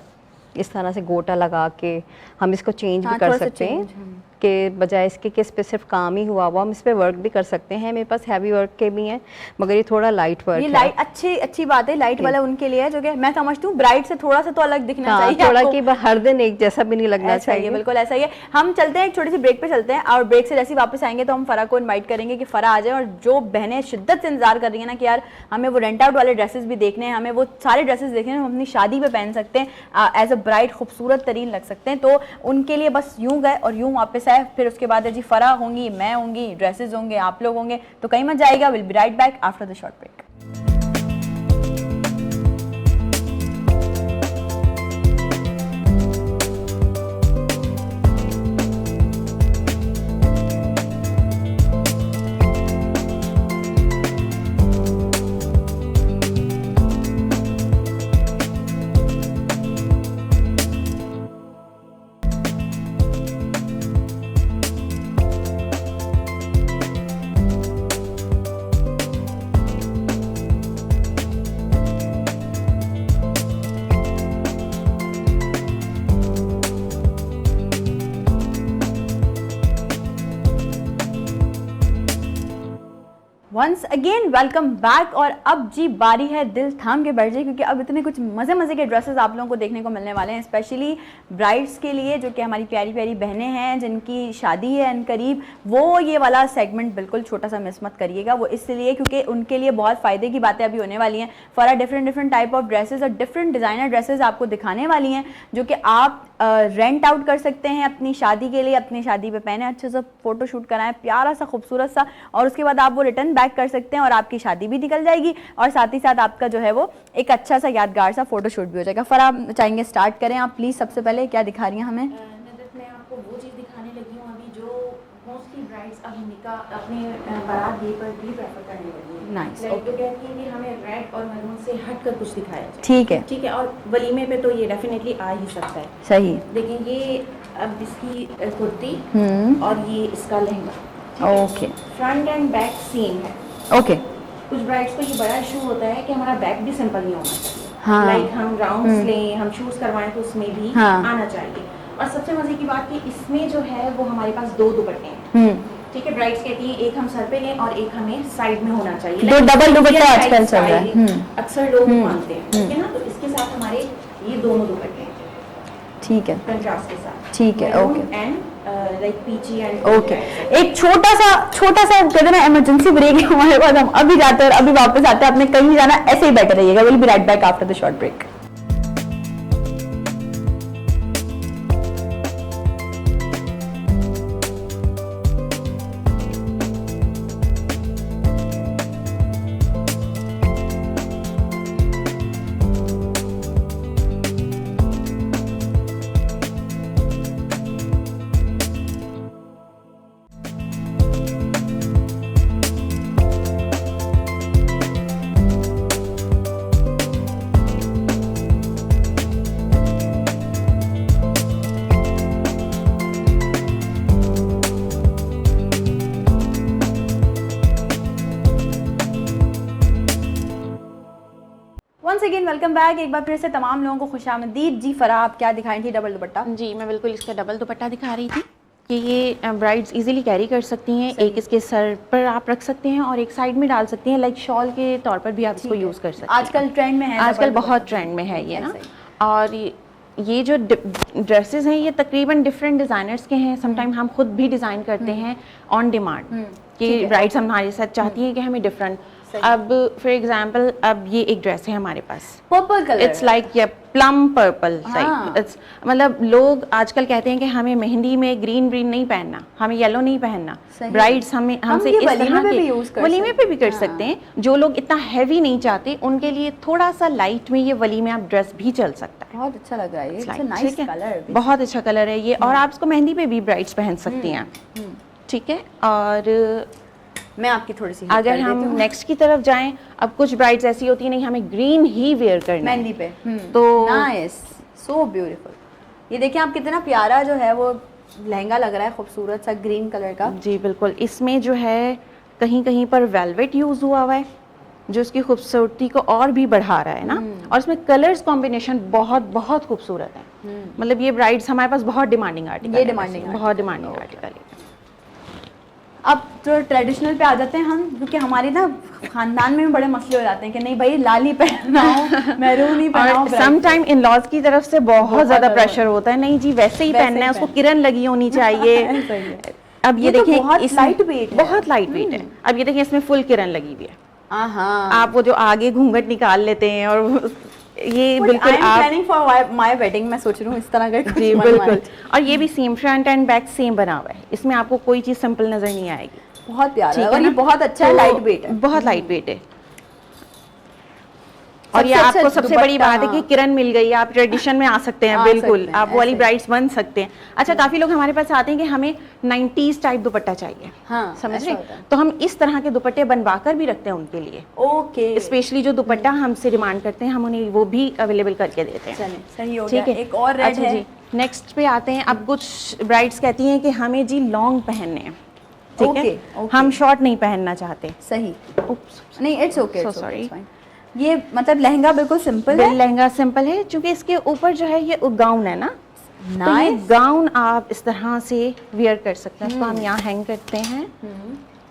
इस तरह से गोटा लगा के हम इसको चेंज भी कर सकते हैं, के बजाय इसके कि इस पे सिर्फ काम ही हुआ हम इस पे वर्क भी कर सकते हैं। मेरे पास हैवी वर्क के भी हैं, मगर ये थोड़ा लाइट वर्क ये है। लाइट अच्छी बात है, लाइट वाला उनके लिए है जो कि मैं समझती हूँ ब्राइड से थोड़ा सा तो अलग दिखना हाँ, चाहिए थोड़ा आपको। कि हर दिन एक जैसा भी नहीं लगना ऐसा ही है, चाहिए। बिल्कुल ऐसा ही है। हम चलते हैं एक छोटी सी ब्रेक पे चलते हैं, और ब्रेक से जैसे ही वापस आएंगे तो हम फरा को इनवाइट करेंगे कि फरा आ जाए, और जो बहनें शिद्दत से इंतजार कर रही है ना कि यार हमें वो रेंट आउट वाले ड्रेसेस भी देखने हैं, हमें वो सारे ड्रेसेस देखने हैं, हम अपनी शादी पे पहन सकते हैं, एज अ ब्राइड खूबसूरत तरीन लग सकते हैं, तो उनके लिए बस यूं गए और यूं वापस है, फिर उसके बाद है जी फरा होंगी, मैं होंगी, ड्रेसेस होंगे, आप लोग होंगे, तो कहीं मत जाएगा। Will be right back after the short break. Once again welcome back. और अब जी बारी है दिल थाम के बैठ जाए, क्योंकि अब इतने कुछ मज़े मज़े के ड्रेसेस आप लोगों को देखने को मिलने वाले हैं, स्पेशली ब्राइड्स के लिए, जो कि हमारी प्यारी प्यारी बहनें हैं जिनकी शादी है अन करीब। वो ये वाला सेगमेंट बिल्कुल छोटा सा मिस मत करिएगा, वो इसलिए क्योंकि उनके लिए बहुत फ़ायदे की बातें अभी होने वाली हैं। For different type of dresses और डिफरेंट डिज़ाइनर ड्रेसेस आपको दिखाने वाली हैं, जो कि आप रेंट आउट कर सकते हैं अपनी शादी के लिए, अपनी शादी पे पहने, अच्छे से फोटो शूट कराएं प्यारा सा खूबसूरत सा, और उसके बाद आप वो रिटर्न बैक कर सकते हैं और आपकी शादी भी निकल जाएगी और साथ ही साथ आपका जो है वो एक अच्छा सा यादगार सा फोटो शूट भी हो जाएगा। फरा चाहेंगे स्टार्ट करें आप प्लीज़, सबसे पहले क्या दिखा रही हैं हमें? नजरत मैं आपको वो चीज़ दिखाने लगी हूँ अभी जो मोस्टली ब्राइड्स अभी निकाह अपने बारात डे पर भी प्रेफर करने लगी है। नाइस, लाइक तो कहती है कि हमें रेड और मैरून से हट कर कुछ दिखाया जाए। ठीक है, ठीक है, और वलीमे पे तो ये डेफिनेटली आ ही सकता है। सही। देखिए ये अब इसकी कुर्ती और ये इसका lehenga, okay, front end back same है। ओके, कुछ ब्राइड्स को ये बड़ा इशू होता है कि हमारा बैक भी सिंपल नहीं होना चाहिए। हाँ। लाइक हम राउंड्स लें, हम शूज करवाएं तो उसमें भी हाँ। आना चाहिए। और सबसे मजे की बात कि इसमें जो है वो हमारे पास दो दुपट्टे हैं। ठीक है, ब्राइड्स कहती हैं एक हम सर पे लें और एक हमें साइड में होना चाहिए। दो डबल दुपट्टा आजकल चल रहा है, अक्सर लोग मानते हैं, ठीक है ना। तो इसके साथ हमारे ये दोनों दुपट्टे हैं, ठीक है, कंट्रास्ट के साथ। ठीक है, okay and like peachy and okay. एक छोटा सा कहते हैं ना इमरजेंसी ब्रेक है हमारे पास, हम अभी जाते हैं और अभी वापस आते हैं। आपने कहीं जाना ऐसे ही बैठे रहिएगा। Will be right back after the short break. Once again welcome back. एक बार फिर से तमाम लोगों को खुशामदीद। जी फरा, आप क्या दिखाई थी? डबल दुपट्टा। जी, मैं बिल्कुल इसका डबल दुपट्टा दिखा रही थी कि ये ब्राइड्स इजीली कैरी कर सकती हैं। एक इसके सर पर आप रख सकते हैं और एक साइड में डाल सकती हैं, लाइक शॉल के तौर पर भी आप इसको यूज़ कर सकते हैं। आजकल ट्रेंड में है, आजकल बहुत ट्रेंड में है ये ना। और ये जो ड्रेसेस हैं ये तकरीबन डिफरेंट डिज़ाइनर्स के हैं। समटाइम हम खुद भी डिज़ाइन करते हैं ऑन डिमांड कि ब्राइड्स हमारे साथ चाहती हैं कि हमें डिफरेंट। अब फॉर एग्जांपल अब ये एक ड्रेस है हमारे पास, पर्पल कलर, इट्स लाइक ये प्लम पर्पल टाइप। इट्स मतलब लोग आजकल कहते हैं कि हमें मेहंदी में ग्रीन नहीं पहनना, हमें येलो नहीं पहनना। ब्राइड्स हमसे इस तरह के वलीमे पे भी कर सकते हैं। जो लोग इतना हैवी नहीं चाहते उनके लिए थोड़ा सा लाइट में ये वलीमे आप ड्रेस भी चल सकता है। बहुत अच्छा लग रहा है, ये नाइस कलर, बहुत अच्छा कलर है ये। और आप इसको मेहंदी पे भी ब्राइड्स पहन सकती हैं, ठीक है। और मैं आपकी थोड़ी सी अगर हम नेक्स्ट की तरफ जाएं, अब कुछ ब्राइड्स ऐसी होती है नहीं हमें ग्रीन ही वेयर करना मेहंदी पे, तो नाइस, सो ब्यूटीफुल। ये देखिए आप कितना प्यारा जो है वो लहंगा लग रहा है, खूबसूरत सा ग्रीन कलर का। जी बिल्कुल, इसमें जो है कहीं कहीं पर वेलवेट यूज हुआ है जो इसकी खूबसूरती को और भी बढ़ा रहा है ना। और इसमें कलर्स कॉम्बिनेशन बहुत बहुत खूबसूरत है। मतलब ये ब्राइड्स हमारे पास बहुत डिमांडिंग आर्टिकल, ये डिमांडिंग बहुत डिमांडिंग आर्टिकल है। अब तो ट्रेडिशनल पे आ जाते हैं हम, क्योंकि हमारे ना खानदान में भी बड़े मसले हो जाते हैं कि नहीं भाई लाल ही पहनना हो, मैरून ही पहना हो। सम टाइम इन लॉज की तरफ से बहुत ज्यादा प्रेशर होता है, नहीं जी वैसे ही पहनना है, उसको किरण लगी होनी चाहिए। अब ये देखिए बहुत लाइट वेट है, बहुत लाइट वेट है। अब ये देखिए इसमें फुल किरण लगी हुई है। हाँ, आप वो जो आगे घूंघट निकाल लेते हैं और ये बिल्कुल आप प्लानिंग फॉर माय वेडिंग, मैं सोच रही हूँ इस तरह का कुछ जी बनवाएं। बिल्कुल। और ये भी same front end back same बना हुआ है, इसमें आपको कोई चीज़ सिंपल नज़र नहीं आएगी। बहुत प्यारा ठीक है है और ये ना? बहुत अच्छा है, तो लाइट वेट है। बहुत लाइट वेट है। और ये सबसे अच्छा आपको सबसे बड़ी दुपट्टा, बात है कि किरण मिल गई, आप ट्रेडिशन में आ सकते हैं, आ बिल्कुल सकते हैं, आप वो वाली ऐसे। ब्राइड्स बन सकते हैं। अच्छा, काफी लोग हमारे पास आते हैं कि हमें 90s टाइप दुपट्टा चाहिए, हाँ, समझ ऐसा रहे होता है। हैं? तो हम इस तरह के दुपट्टे बनवा कर भी रखते हैं उनके लिए। ओके, स्पेशली जो दुपट्टा हमसे डिमांड करते हैं, हम उन्हें वो भी अवेलेबल करके देते हैं। चलें, सही हो गया। ठीक है, एक और रेड अच्छा है। जी, नेक्स्ट पे आते हैं। अब कुछ ब्राइड्स कहती हैं कि हमें जी लॉन्ग पहनने हैं, ठीक ओके, है, ओके। हम शॉर्ट नहीं पहनना चाहते। सही, Oops, नहीं इट्स ओके, So sorry. ये मतलब लहंगा बिल्कुल सिंपल बिल है, लहंगा सिंपल है, क्योंकि इसके ऊपर जो है ये गाउन है ना, तो ये नाइस। गाउन आप इस तरह से वियर कर सकते हैं। इसको हम यहाँ हैंग करते हैं,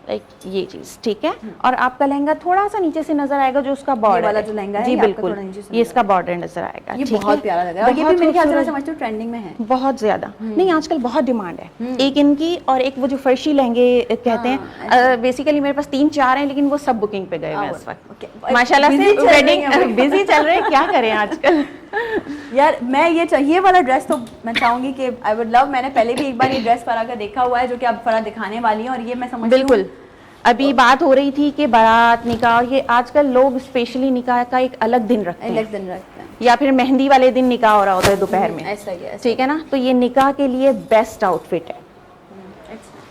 लाइक ये चीज, ठीक है। और आपका लहंगा थोड़ा सा नीचे से नजर आएगा, जो उसका बॉर्डर वाला जो लहंगा है, जी ये आपका बिल्कुल, थोड़ा नीचे से ये नजर इसका बॉर्डर नजर आएगा। ये ठीक बहुत है? प्यारा लग रहा है और ये भी बहुत मेरे ख्याल से मैं खूबसूरत, समझती हूँ ट्रेंडिंग में है। बहुत ज्यादा नहीं, आजकल बहुत डिमांड है। एक इनकी और एक वो जो फर्शी लहंगे कहते हैं, बेसिकली मेरे पास 3-4 हैं, लेकिन वो सब बुकिंग पे गए हैं इस वक्त। ओके, माशाल्लाह busy से चल रही वेडिंग हैं बिजी चल रहे हैं, क्या करें आजकल। यार मैं ये चाहिए वाला ड्रेस तो मैं चाहूंगी कि आई वुड लव, मैंने पहले भी एक बार ये ड्रेस फरा का देखा हुआ है, जो कि अब फरा दिखाने वाली है, और ये मैं समझती हूँ बिल्कुल, अभी बात हो रही थी कि बारात, निकाह, और ये आजकल लोग स्पेशली निकाह का एक अलग दिन रखते हैं, अलग दिन रखते हैं। या फिर मेहंदी वाले दिन निकाह हो रहा होता है दोपहर में, ऐसा ही है, ऐसा ठीक है ना। तो ये निकाह के लिए बेस्ट आउटफिट है।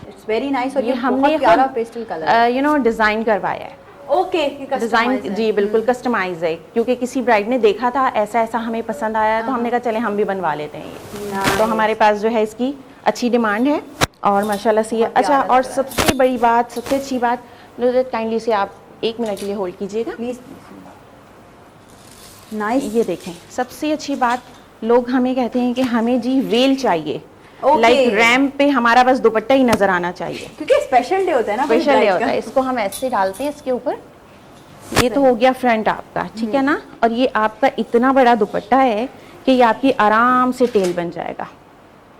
इट्स वेरी नाइस, और ये हमने बहुत प्यारा पेस्टल कलर है। यू नो डिजाइन करवाया है। ओके, डिजाइन जी बिल्कुल कस्टमाइज है, क्योंकि किसी ब्राइड ने देखा था ऐसा ऐसा हमें पसंद आया, तो हमने कहा चले हम भी बनवा लेते हैं ये। तो हमारे पास जो है इसकी अच्छी डिमांड है और माशाल्लाह से ये अच्छा। और सबसे बड़ी बात, सबसे अच्छी बात, काइंडली से आप 1 मिनट के लिए होल्ड कीजिएगा प्लीज। नाइस, ये देखें, सबसे अच्छी बात, लोग हमें कहते हैं कि हमें जी वेल चाहिए, Okay. लाइक रैम्प पे हमारा बस दुपट्टा ही नजर आना चाहिए। क्योंकि स्पेशल डे होता है ना, कोई स्पेशल डे bride होता का। है, इसको हम ऐसे डालते हैं इसके ऊपर। ये तो हो गया फ्रंट आपका, ठीक है ना। और ये आपका इतना बड़ा दुपट्टा है कि ये आपकी आराम से टेल बन जाएगा।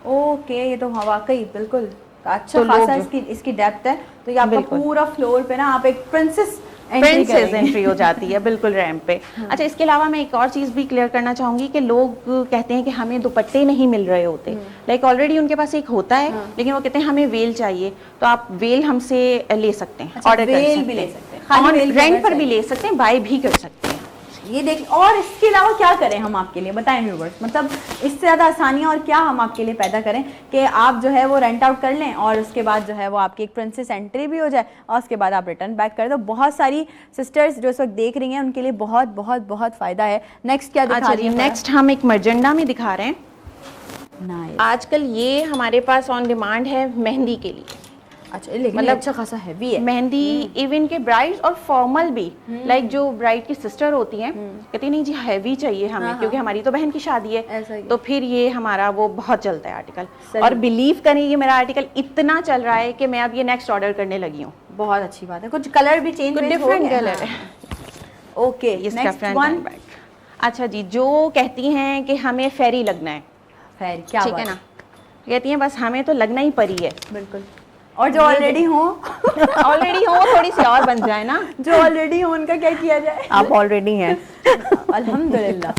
ओके, ये तो वाकई बिल्कुल अच्छा तो लोग खासा जो- इसकी डेप्थ है, तो ये आपका बिल्कुल। पूरा फ्लोर पे ना आप एक प्रिंसेस प्रिंसेस एंट्री हो जाती है बिल्कुल रैम्प पे। अच्छा, इसके अलावा मैं एक और चीज़ भी क्लियर करना चाहूँगी कि लोग कहते हैं कि हमें दुपट्टे नहीं मिल रहे होते, लाइक ऑलरेडी उनके पास एक होता है, लेकिन वो कहते हैं हमें वेल चाहिए, तो आप वेल हमसे ले सकते हैं, अच्छा, ऑर्डर कर वेल सकते भी ले हैं, सकते हैं, खाली और वेल भी रेंट अगर पर भी ले सकते हैं, बाय भी कर सकते हैं। ये देख। और इसके अलावा क्या करें हम आपके लिए, बताएं व्यूवर्स, मतलब इससे ज़्यादा आसानियाँ और क्या हम आपके लिए पैदा करें कि आप जो है वो रेंट आउट कर लें और उसके बाद जो है वो आपकी एक प्रिंसेस एंट्री भी हो जाए और उसके बाद आप रिटर्न बैक कर दो। बहुत सारी सिस्टर्स जो इस वक्त देख रही हैं उनके लिए बहुत बहुत बहुत फ़ायदा है। नेक्स्ट क्या दिखा अच्छा रही जी, है? नेक्स्ट हम एक मर्जेंडा में दिखा रहे हैं। नाइस। आजकल ये हमारे पास ऑन डिमांड है मेहंदी के लिए, अच्छा, लेकिन मतलब अच्छा खासा हैवी है। मेहंदी इवन के ब्राइड्स और फॉर्मल भी, लाइक जो ब्राइड की सिस्टर होती हैं कहती नहीं जी हैवी चाहिए हमें, हाँ, क्योंकि हमारी तो बहन की शादी ऐसा है, ही है। तो फिर ये हमारा वो बहुत चलता है आर्टिकल। सही। और बिलीव करें, ये मेरा आर्टिकल इतना चल रहा है कि मैं अब ये नेक्स्ट ऑर्डर करने लगी हूँ। बहुत अच्छी बात है, कुछ कलर भी चेंज कुछ डिफरेंट कलर है। ओके, इसका next front one. And back. अच्छा जी, जो कहती हैं कि हमें फेरी लगना है, खैर क्या ठीक बात है ना, कहती हैं बस हमें तो लगना ही परी है। बिल्कुल। और जो ऑलरेडी हो ऑलरेडी हो थोड़ी सी और बन जाए ना, जो ऑलरेडी हो उनका क्या किया जाए? आप ऑलरेडी हैं। अल्हम्दुलिल्लाह।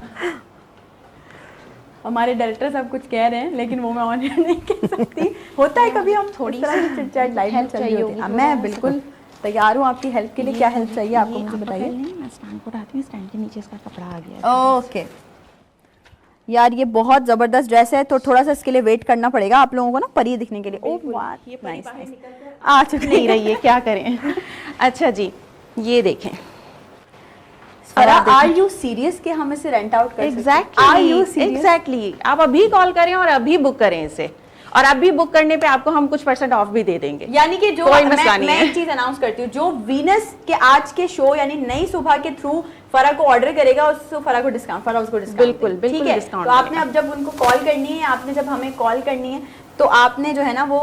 हमारे डायरेक्टर सब कुछ कह रहे हैं, लेकिन वो मैं ऑनलाइन नहीं कह सकती। होता है कभी हम थोड़ी सी चिट-चैट लाइफ में help चल रही चाहिए होती है। होगी, मैं बिल्कुल तैयार हूँ आपकी हेल्प के लिए। क्या हेल्प चाहिए आपको, मुझे बताइए। मैं स्टैंड को उठाती हूँ, स्टैंड के नीचे इसका कपड़ा आ गया है। ओके यार, ये बहुत जबरदस्त ड्रेस है, तो थोड़ा सा इसके लिए वेट करना पड़ेगा आप लोगों को ना, परी दिखने के लिए। ओह वाह, नाइस नाइस। आ चुकी नहीं रही है, क्या करें। अच्छा जी, ये देखें, आर यू सीरियस कि हम इसे रेंट आउट कर सकते हैं? Are you serious? एग्जैक्टली। आप अभी कॉल करें और अभी बुक करें इसे, और अभी बुक करने पे आपको हम कुछ % ऑफ भी दे देंगे। यानी कि जो कोई मसला नहीं मैं है। एक चीज अनाउंस करती हूँ, जो वीनस के आज के शो यानी नई सुबह के थ्रू फरा को ऑर्डर करेगा, उसको फरा को डिस्काउंट, फरा उसको डिस्काउंट बिल्कुल, देगी, बिल्कुल ठीक है? discount तो आपने मिलेगा। अब जब उनको कॉल करनी है, आपने जब हमें कॉल करनी है, तो आपने जो है ना वो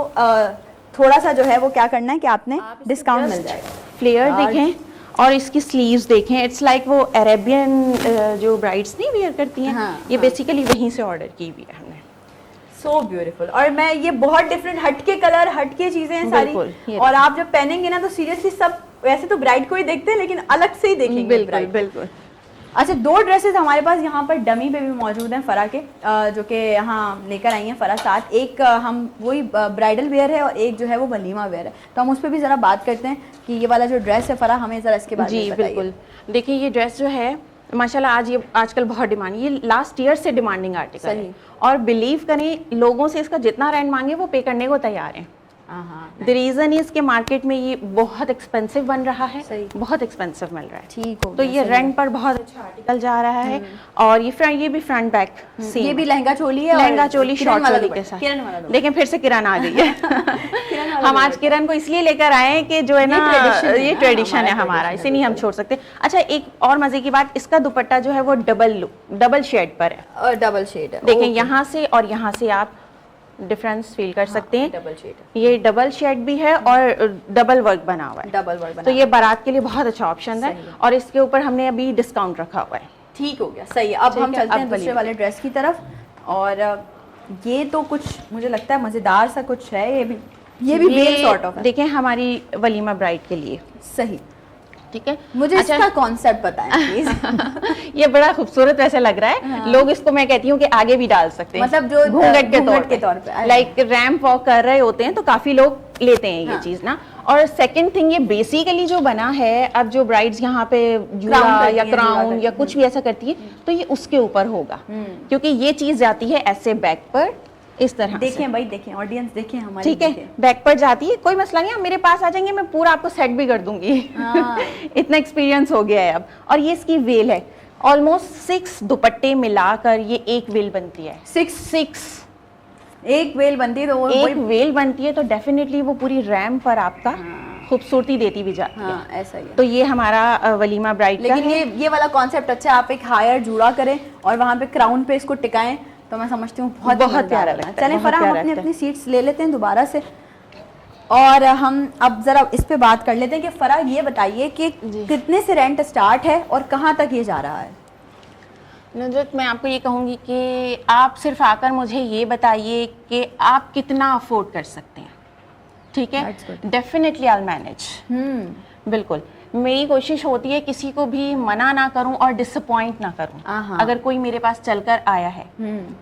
थोड़ा सा जो है वो क्या करना है कि आपने डिस्काउंट मिल जाएगा। फ्लेयर यार। देखें और इसकी स्लीव्स देखें, इट्स लाइक वो अरेबियन जो ब्राइड्स नहीं वेयर करती हैं, हाँ, ये हाँ। बेसिकली वहीं से ऑर्डर की हुई है हमने। So beautiful. और मैं ये बहुत डिफरेंट हटके कलर, हटके चीजें हैं बिल्कुल, सारी, ये और आप जब पहनेंगे ना तो सीरियसली सब वैसे तो ब्राइड को ही देखते हैं, लेकिन अलग से ही देखेंगे बिल्कुल bride को। बिल्कुल। अच्छा, 2 ड्रेसेस हमारे पास यहाँ पर डमी पे भी मौजूद हैं फरा के, जो कि यहाँ लेकर आई हैं फरा साथ। एक हम वही ब्राइडल वेयर है और एक जो है वो वलीमा वेयर है, तो हम उस पर भी ज़रा बात करते हैं कि ये वाला जो ड्रेस है फरा, हमें ज़रा इसके बारे में जी बताइए। बिल्कुल, देखिए ये ड्रेस जो है माशाल्लाह आज ये आजकल बहुत डिमांड, ये लास्ट ईयर से डिमांडिंग आर्टिकल सही। है और बिलीव करें लोगों से इसका जितना रेंट मांगे वो पे करने को तैयार हैं। द रीज़न इज के मार्केट में ये बहुत एक्सपेंसिव बन रहा है, सही। बहुत एक्सपेंसिव मिल रहा है, ठीक हो तो गया, ये सही रेंट पर बहुत अच्छा आर्टिकल जा रहा है। और ये भी फ्रंट बैक सेम, ये भी लहंगा चोली है, और लहंगा चोली किरण शॉर्ट वाला चोली दुपट्टा, के साथ। किरण वाला दुपट्टा। लेकिन फिर से किरण आ गई है वाला हम आज किरण को इसलिए लेकर आए हैं कि जो है ना tradition है ये ना, ट्रेडिशन है हमारा हमारा, tradition इसे नहीं हम छोड़ सकते। अच्छा, एक और मजे की बात, इसका दुपट्टा जो है वो डबल शेड पर है, और डबल शेड है। देखें यहाँ से और यहाँ से आप डिफरेंस फील कर सकते हैं। डबल शेड, ये डबल शेड भी है और डबल वर्क बना हुआ है, डबल वर्क बना, तो ये बारात के लिए बहुत अच्छा ऑप्शन है। सही है। और इसके ऊपर हमने अभी डिस्काउंट रखा हुआ है। ठीक हो गया, सही है। अब ठीक हम है, चलते अब हैं दूसरे वलीमा। वाले ड्रेस की तरफ, और ये तो कुछ मुझे लगता है मज़ेदार सा कुछ है, ये भी बेल सॉर्ट ऑफ है। देखें हमारी वलीमा ब्राइड के लिए, सही, ठीक है। मुझे अच्छा, इसका कॉन्सेप्ट बताएं प्लीज। ये बड़ा खूबसूरत वैसे लग रहा है, लोग इसको मैं कहती हूँ कि आगे भी डाल सकते हैं, मतलब जो घूंघट के तौर तौर पे। पे, लाइक रैंप वॉक कर रहे होते हैं तो काफी लोग लेते हैं ये हाँ। चीज ना। और सेकंड थिंग, ये बेसिकली जो बना है, अब जो ब्राइड्स यहाँ पे जूड़ा करती या हैं, जूड़ा क्राउन करती या हैं। कुछ भी ऐसा करती है तो ये उसके ऊपर होगा, क्योंकि ये चीज जाती है ऐसे बैक पर इस तरह से। देखें भाई, देखें ऑडियंस, देखें हमारी, ठीक है, देखें। बैक पर जाती है, कोई मसला नहीं, आप मेरे पास आ जाएंगे, मैं पूरा आपको सेट भी कर दूंगी। हाँ। इतना एक्सपीरियंस हो गया है अब। और ये इसकी वेल है, ऑलमोस्ट 6 दुपट्टे मिलाकर ये एक वेल बनती है। 6 एक वेल बनती है तो वो एक वेल बनती है, तो डेफिनेटली वो पूरी रैम पर आपका खूबसूरती देती भी जाती है। हाँ, ऐसा ही है। तो ये हमारा वलीमा ब्राइड का लेकिन है। ये वाला कॉन्सेप्ट अच्छा है, आप एक हायर जूड़ा करें और वहाँ पे क्राउन पे इसको टिकाएं, तो मैं समझती हूँ बहुत बहुत मजेदार प्यारा होगा। लगता है, चलें बहुत फरा, हम प्यारा अपनी लगता है। अपनी सीट्स ले लेते हैं दोबारा से, और हम अब जरा इस पे बात कर लेते हैं कि फरा ये बताइए कि कितने से रेंट स्टार्ट है और कहाँ तक ये जा रहा है। नुजरत, मैं आपको ये कहूँगी कि आप सिर्फ आकर मुझे ये बताइए कि आप कितना अफोर्ड कर सकते हैं, ठीक है। That's good. Definitely I manage, बिल्कुल। मेरी कोशिश होती है किसी को भी मना ना करूं और डिसअपॉइंट ना करूं। आहा। अगर कोई मेरे पास चलकर आया है,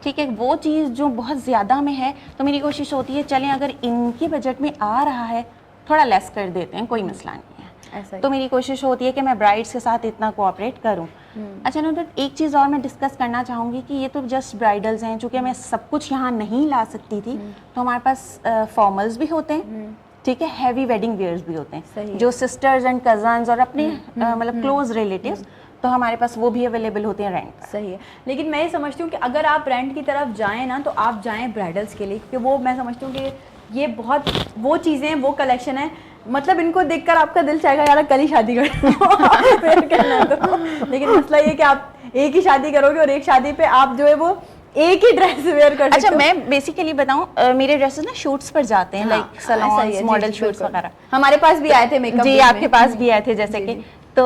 ठीक है, वो चीज़ जो बहुत ज़्यादा में है, तो मेरी कोशिश होती है चलें अगर इनके बजट में आ रहा है थोड़ा लेस कर देते हैं, कोई मसला नहीं है। ऐसा ही। तो मेरी कोशिश होती है कि मैं ब्राइड्स के साथ इतना कोऑपरेट करूं। अच्छा नुजरत, एक चीज़ और मैं डिस्कस करना चाहूँगी कि ये तो जस्ट ब्राइडल्स हैं, चूँकि मैं सब कुछ यहाँ नहीं ला सकती थी, तो हमारे पास फॉर्मल्स भी होते हैं, ठीक है, हैवी वेडिंग वेयर्स भी होते सही हैं, है। जो सिस्टर्स एंड कजन्स और अपने मतलब क्लोज रिलेटिव्स, तो हमारे पास वो भी अवेलेबल होते हैं रेंट पर। सही है। लेकिन मैं ये समझती हूँ कि अगर आप रेंट की तरफ जाएं ना, तो आप जाएं ब्राइडल्स के लिए, क्योंकि वो मैं समझती हूँ कि ये बहुत वो चीज़ें हैं, वो कलेक्शन है, मतलब इनको देखकर आपका दिल चाहेगा यार कल ही शादी कर लो। फिर कहना तो। लेकिन मसला ये कि आप एक ही शादी करोगे और एक शादी पे आप जो है वो एक ही ड्रेस वेयर कर सकते अच्छा, हो। मैं बेसिकली बताऊं, मेरे ड्रेसेस ना शूट्स पर जाते हैं, लाइक ऐसा ही है, सैलून जी, मॉडल जी, शूट्स बिल्कुल। वगैरह। हमारे पास भी आए थे मेकअप जी, में। आपके पास भी आए थे जैसे कि, तो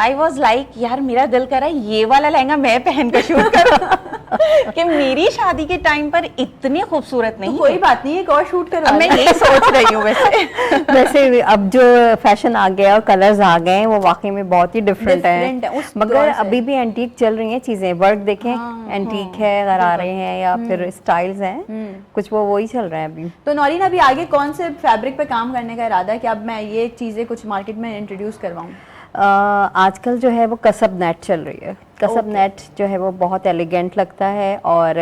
आई वॉज लाइक यार मेरा दिल कर रहा है ये वाला लहंगा मैं पहन कर शूट करूं कि मेरी शादी के टाइम पर इतने खूबसूरत नहीं तो कोई थे। बात नहीं, एक और शूट अब करवा मैं लें। यही सोच रही हूँ वैसे। वैसे अब जो फैशन आ गया और कलर्स आ गए हैं वो वाकई में बहुत ही डिफरेंट Different है, है, उस मगर दौर से। अभी भी एंटीक चल रही हैं चीजें, वर्क देखें एंटीक है अगर आ रहे हैं, या फिर स्टाइल्स हैं कुछ वो वही चल रहा है अभी। तो नौरीन, अभी आगे कौन से फैब्रिक पे काम करने का इरादा है कि अब मैं ये चीज़ें कुछ मार्केट में इंट्रोड्यूस करवाऊँ? आजकल जो है वो कसब नेट चल रही है। कसब नेट जो है वो बहुत एलिगेंट लगता है और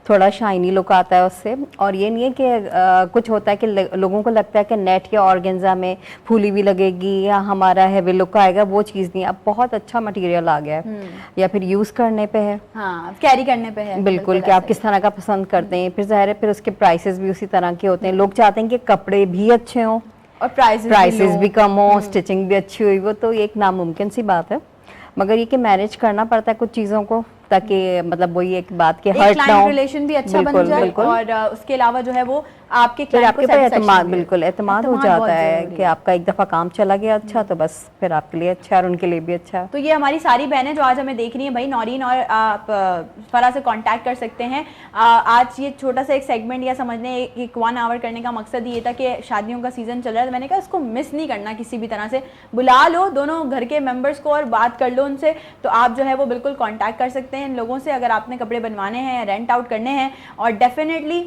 थोड़ा शाइनी लुक आता है उससे। और ये नहीं है कि कुछ होता है कि लोगों को लगता है कि नेट या ऑर्गेन्जा में फूली भी लगेगी या हमारा हैवी लुक आएगा, वो चीज़ नहीं। अब बहुत अच्छा मटेरियल आ गया है, या फिर यूज़ करने पे है, हाँ, कैरी करने पे है। बिल्कुल कि आप किस तरह का पसंद करते हैं। फिर ज़ाहिर है फिर उसके प्राइसेस भी उसी तरह के होते हैं। लोग चाहते हैं कि कपड़े भी अच्छे हों और प्राइसेस भी कम हो, स्टिचिंग भी अच्छी हुई वो, तो ये एक नामुमकिन सी बात है। मगर ये कि मैनेज करना पड़ता है कुछ चीज़ों को, ताकि मतलब वही एक बात के हर्ट ना हो। रिलेशन भी अच्छा बन बिल्कुल, जाए बिल्कुल। और उसके अलावा जो है वो आपके फिर client को आपके पे satisfaction एतमाद, भी है। बिल्कुल एतमाद हो बहुत जाता है ज़रूरी कि आपका एक दफ़ा काम चला गया अच्छा तो बस फिर आपके लिए अच्छा है और उनके लिए भी अच्छा है। तो ये हमारी सारी बहनें जो आज हमें देख रही हैं भाई, नौरीन और आप फरा से कांटेक्ट कर सकते हैं। आज ये छोटा सा एक सेगमेंट या समझने एक 1 आवर करने का मकसद ये था कि शादियों का सीज़न चल रहा है, तो मैंने कहा इसको मिस नहीं करना किसी भी तरह से। बुला लो दोनों घर के मेंबर्स को और बात कर लो उनसे, तो आप जो है वो बिल्कुल कांटेक्ट कर सकते हैं इन लोगों से अगर आपने कपड़े बनवाने हैं या रेंट आउट करने हैं। और डेफिनेटली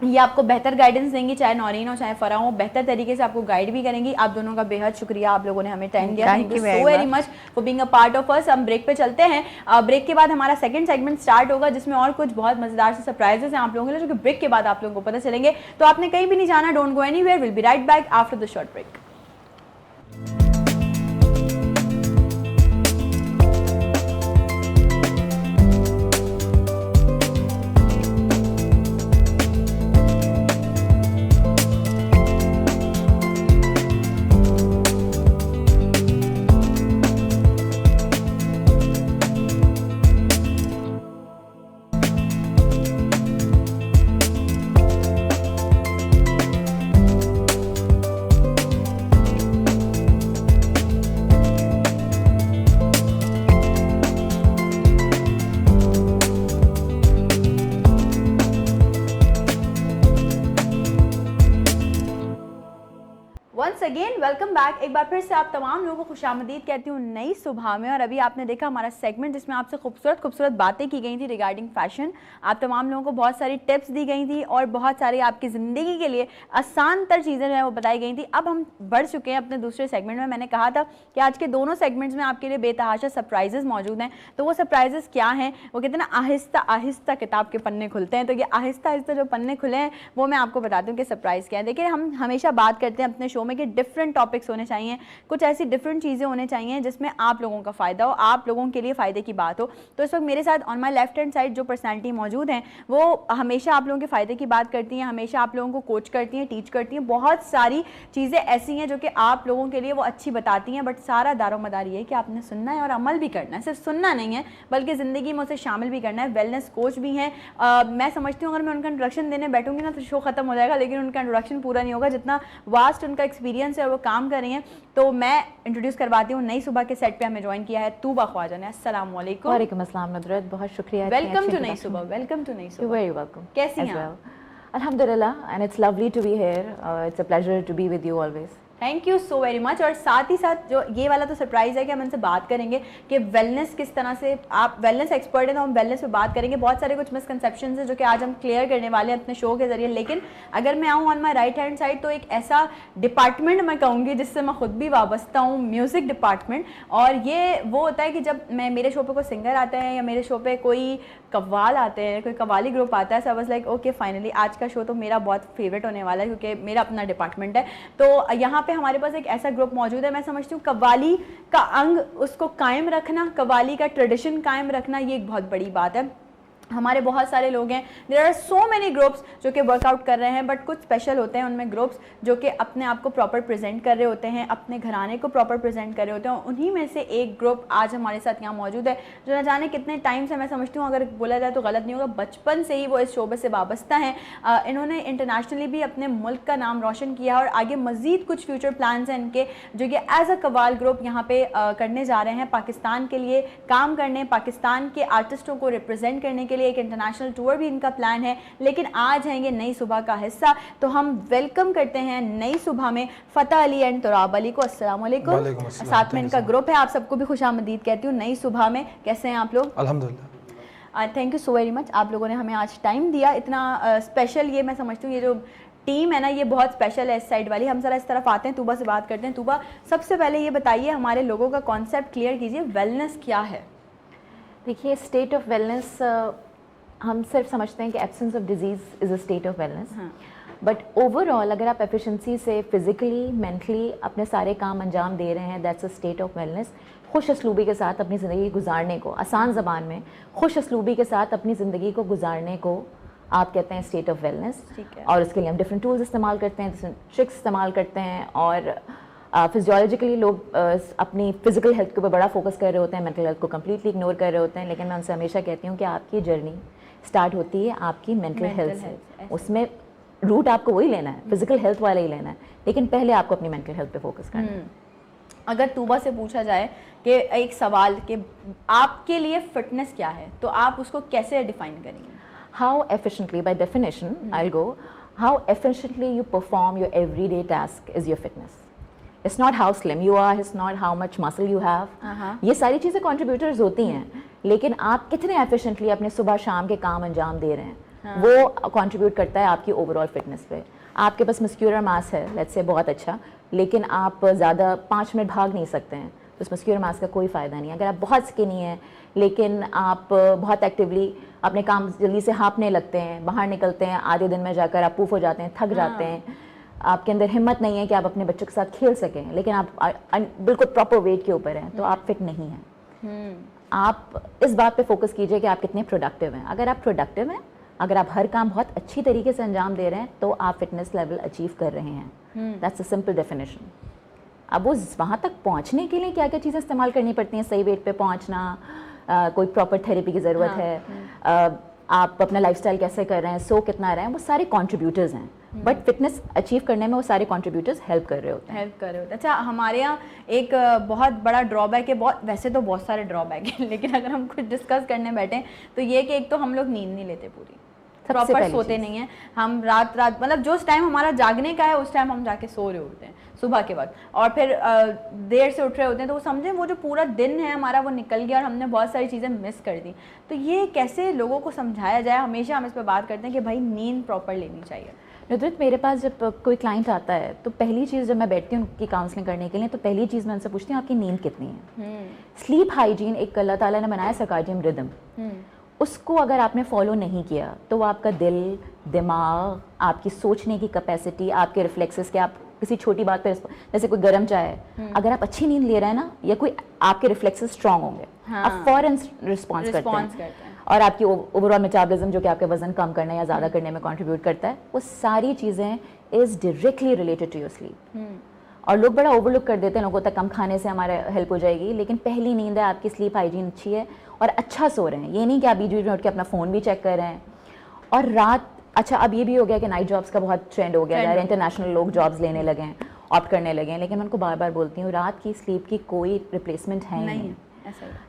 ये आपको बेहतर गाइडेंस देंगी, चाहे नौरीन हो चाहे फरा हो, बेहतर तरीके से आपको गाइड भी करेंगी। आप दोनों का बेहद शुक्रिया, आप लोगों ने हमें टाइम दिया। Thank you so very much for being a part of us. हम ब्रेक पे चलते हैं। ब्रेक के बाद हमारा सेकंड सेगमेंट स्टार्ट होगा जिसमें और कुछ बहुत मजेदार से सरप्राइजेस हैं आप लोगों के लिए, जो कि ब्रेक के बाद आप लोगों को पता चलेंगे। तो आपने कहीं भी नहीं जाना, don't go anywhere, will be right back after the short break. Once again welcome back. एक बार फिर से आप तमाम लोगों को खुशामदीद कहती हूँ नई सुबह में। और अभी आपने देखा हमारा सेगमेंट जिसमें आपसे खूबसूरत खूबसूरत बातें की गई थी रिगार्डिंग फैशन। आप तमाम लोगों को बहुत सारी टिप्स दी गई थी और बहुत सारी आपकी ज़िंदगी के लिए आसान तर चीज़ें जो है वो बताई गई थी। अब हम बढ़ चुके हैं अपने दूसरे सेगमेंट में। मैंने कहा था कि आज के दोनों सेगमेंट्स में आपके लिए बेतहाशा सरप्राइजेस मौजूद हैं। तो वो सरप्राइजेस क्या हैं, वो कहते हैं ना आहिस्ता आहिस्ता किताब के पन्ने खुलते हैं, तो ये आहिस्ता आहिस्ता जो पन्ने खुले हैं वो मैं आपको बताती हूँ कि सरप्राइज़ क्या है। देखिए हम हमेशा बात करते हैं अपने शो में कि डिफरेंट टॉपिक्स होने चाहिए, कुछ ऐसी डिफरेंट चीज़ें होने चाहिए जिसमें आप लोगों का फ़ायदा हो, आप लोगों के लिए फ़ायदे की बात हो। तो इस वक्त मेरे साथ on my left hand side जो पर्सनैलिटी मौजूद हैं वो हमेशा आप लोगों के फ़ायदे की बात करती हैं, हमेशा आप लोगों को कोच करती हैं, टीच करती हैं। बहुत सारी चीज़ें ऐसी हैं जो कि आप लोगों के लिए वो अच्छी बताती हैं, बट सारा दारोमदार ये है कि आपने सुनना है और अमल भी करना है। सिर्फ सुनना नहीं है बल्कि ज़िंदगी में उसे शामिल भी करना है। वेलनेस कोच भी हैं। मैं समझती हूँ अगर मैं उनका इंट्रोडक्शन देने बैठूंगी ना तो शो ख़त्म हो जाएगा, लेकिन उनका इंट्रोडक्शन पूरा नहीं होगा, जितना वास्ट उनका एक्सपीरियंस है और वो काम कर रही हैं। तो मैं इंट्रोड्यूस करवाती हूँ नई सुबह के सेट पे हमें ज्वाइन किया है तूबा ख्वाजा ने। अस्सलाम वालेकुम। वालेकुम अस्सलाम नुदरत, बहुत शुक्रिया। वेलकम टू नई सुबह। वेलकम टू नई सुबह। You're very welcome. कैसी as हैं well. Alhamdulillah, and it's lovely to be here. It's a pleasure to be with you always. Thank you so very much. और साथ ही साथ जो ये वाला तो सरप्राइज़ है कि हम इनसे बात करेंगे कि वेलनेस किस तरह से, आप वेलनेस एक्सपर्ट हैं तो हम वेलनेस पे बात करेंगे। बहुत सारे कुछ मिसकंसेप्शंस हैं जो कि आज हम क्लियर करने वाले हैं अपने शो के ज़रिए। लेकिन अगर मैं आऊँ on my right hand side तो एक ऐसा डिपार्टमेंट मैं कहूँगी जिससे मैं खुद भी वाबस्ता हूँ, म्यूज़िक डिपार्टमेंट। और ये वो होता है कि जब मेरे शो पे कोई सिंगर आते हैं या मेरे शो पे कोई कव्वाल आते हैं, कोई कव्वाली ग्रुप आता है, सब वाज लाइक ओके फाइनली आज का शो तो मेरा बहुत फेवरेट होने वाला है क्योंकि मेरा अपना डिपार्टमेंट है। तो यहाँ पे हमारे पास एक ऐसा ग्रुप मौजूद है। मैं समझती हूँ कव्वाली का अंग उसको कायम रखना, कव्वाली का ट्रेडिशन कायम रखना, ये एक बहुत बड़ी बात है। हमारे बहुत सारे लोग हैं, there are so many groups जो कि वर्कआउट कर रहे हैं, बट कुछ स्पेशल होते हैं उनमें ग्रुप्स जो कि अपने आप को प्रॉपर प्रेजेंट कर रहे होते हैं, अपने घराने को प्रॉपर प्रेजेंट कर रहे होते हैं। उन्हीं में से एक ग्रुप आज हमारे साथ यहाँ मौजूद है जो न जाने कितने टाइम से, मैं समझती हूँ अगर बोला जाए तो गलत नहीं होगा, बचपन से ही वो इस शोबे से वाबस्ता हैं। इन्होंने इंटरनेशनली भी अपने मुल्क का नाम रोशन किया और आगे मज़ीद कुछ फ्यूचर प्लान्स हैं इनके जो कि एज अ कव्वाल ग्रुप यहाँ पे करने जा रहे हैं, पाकिस्तान के लिए काम करने, पाकिस्तान के आर्टिस्टों को रिप्रेजेंट करने के लिए एक इंटरनेशनल टूर भी इनका प्लान है। लेकिन आज है ये नई सुबह का हिस्सा, तो हम वेलकम करते हैं नई सुबह में फ़तह अली एंड तुराब अली को। अस्सलाम वालेकुम। साथ में इनका ग्रुप है, आप सबको भी खुशामदीद कहती हूँ नई सुबह में। कैसे हैं आप लोग? अल्हम्दुलिल्लाह। Thank you so very much, आप लोगों ने हमें आज टाइम दिया इतना स्पेशल। ये मैं समझती हूँ ये जो टीम है ना ये बहुत स्पेशल है इस साइड वाली। हम ज़रा इस तरफ आते हैं, तूबा से बात करते हैं। तूबा, सबसे पहले ये बताइए, हमारे लोगों का कॉन्सेप्ट क्लियर कीजिए, वेलनेस क्या है? देखिए, स्टेट ऑफ वेलनेस हम सिर्फ समझते हैं कि absence of disease is a state of wellness, but overall अगर आप एफिशिएंसी से फिज़िकली मेंटली अपने सारे काम अंजाम दे रहे हैं, that's a state of wellness. खुश असलूबी के साथ अपनी ज़िंदगी गुजारने को, आसान ज़बान में खुश असलूबी के साथ अपनी ज़िंदगी को गुजारने को आप कहते हैं स्टेट ऑफ वेलनेस। और इसके लिए हम डिफरेंट टूल्स इस्तेमाल करते हैं, डिफरेंट ट्रिक्स इस्तेमाल करते हैं। और फिजियोलॉजिकली लोग अपनी फ़िज़िकल हेल्थ के ऊपर बड़ा फोकस कर रहे होते हैं, मेंटल हेल्थ को कम्प्लीटली इग्नोर कर रहे होते हैं। लेकिन मैं उनसे हमेशा कहती हूँ कि आपकी जर्नी स्टार्ट होती है आपकी मेंटल हेल्थ से। उसमें रूट आपको वही लेना है, फिजिकल हेल्थ वाला ही लेना है, लेकिन पहले आपको अपनी मेंटल हेल्थ पे फोकस करना है। अगर तूबा से पूछा जाए कि एक सवाल कि आपके लिए फिटनेस क्या है, तो आप उसको कैसे डिफाइन करेंगे? How efficiently, by definition, I'll go, how efficiently you perform your everyday task is your fitness. It's not how slim you are, it's not how much muscle you have. ये सारी चीज़ें contributors होती हैं, लेकिन आप कितने efficiently अपने सुबह शाम के काम अंजाम दे रहे हैं, वो contribute करता है आपकी overall fitness पे। आपके पास muscular mass है, let's say बहुत अच्छा, लेकिन आप ज़्यादा 5 मिनट भाग नहीं सकते हैं, तो उस muscular mass का कोई फ़ायदा नहीं है। अगर आप बहुत skinny हैं, लेकिन आप बहुत एक्टिवली अपने काम जल्दी से हाँपने लगते हैं, बाहर निकलते हैं, आधे दिन में जाकर आप पूफ हो जाते हैं, थक जाते हैं, आपके अंदर हिम्मत नहीं है कि आप अपने बच्चों के साथ खेल सकें, लेकिन आप बिल्कुल प्रॉपर वेट के ऊपर हैं, तो आप फिट नहीं हैं। आप इस बात पे फोकस कीजिए कि आप कितने प्रोडक्टिव हैं। अगर आप प्रोडक्टिव हैं, अगर आप हर काम बहुत अच्छी तरीके से अंजाम दे रहे हैं, तो आप फिटनेस लेवल अचीव कर रहे हैं। That's a simple definition. अब वो वहाँ तक पहुँचने के लिए क्या क्या चीज़ें इस्तेमाल करनी पड़ती हैं, सही वेट पे पहुँचना, कोई प्रॉपर थेरेपी की ज़रूरत है, आप अपना लाइफस्टाइल कैसे कर रहे हैं, सो कितना रहे हैं, वो सारे कंट्रीब्यूटर्स हैं, बट फिटनेस अचीव करने में वो सारे कंट्रीब्यूटर्स हेल्प कर रहे होते हैं। अच्छा, हमारे यहाँ एक बहुत बड़ा ड्रॉबैक है, वैसे तो बहुत सारे ड्रॉबैक हैं, लेकिन अगर हम कुछ डिस्कस करने बैठे तो ये कि एक तो हम लोग नींद नहीं लेते पूरी, प्रॉपर सोते नहीं हैं हम, रात मतलब जो टाइम हमारा जागने का है उस टाइम हम जाके सो रहे होते हैं सुबह के वक्त, और फिर देर से उठ रहे होते हैं, तो वो समझें वो जो पूरा दिन है हमारा वो निकल गया और हमने बहुत सारी चीज़ें मिस कर दी। तो ये कैसे लोगों को समझाया जाए? हमेशा हम इस पर बात करते हैं कि भाई नींद प्रॉपर लेनी चाहिए। नुदरत, मेरे पास जब कोई क्लाइंट आता है तो पहली चीज़ जब मैं बैठती हूँ उनकी काउंसलिंग करने के लिए, तो पहली चीज़ मैं उनसे पूछती हूँ आपकी नींद कितनी है। स्लीप हाइजीन एक अल्लाह ताला ने बनाया सर्काडियम रिदम, उसको अगर आपने फॉलो नहीं किया तो वो आपका दिल, दिमाग, आपकी सोचने की कैपेसिटी, आपके रिफ्लेक्सेस के, आप किसी छोटी बात पर, जैसे कोई गर्म चाय है, अगर आप अच्छी नींद ले रहे हैं ना, या कोई आपके रिफ्लेक्सेस स्ट्रांग होंगे, आप फौरन रिस्पॉन्स करते हैं, और आपकी ओवरऑल मेटाबॉलिज्म जो कि आपके वजन कम करने या ज़्यादा करने में कंट्रीब्यूट करता है, वो सारी चीज़ें is directly related to your sleep. और लोग बड़ा ओवरलुक कर देते हैं, लोगों तक कम खाने से हमारे हेल्प हो जाएगी, लेकिन पहली नींद है, आपकी स्लीप हाइजीन अच्छी है और अच्छा सो रहे हैं। ये नहीं कि आप बीच बीच में उठ के अपना फ़ोन भी चेक कर रहे हैं। और रात, अच्छा अब ये भी हो गया कि नाइट जॉब्स का बहुत ट्रेंड हो गया है, इंटरनेशनल लोग जॉब्स लेने लगे हैं, ऑप्ट करने लगे हैं, लेकिन मैं उनको बार बार बोलती हूँ रात की स्लीप की कोई रिप्लेसमेंट है नहीं,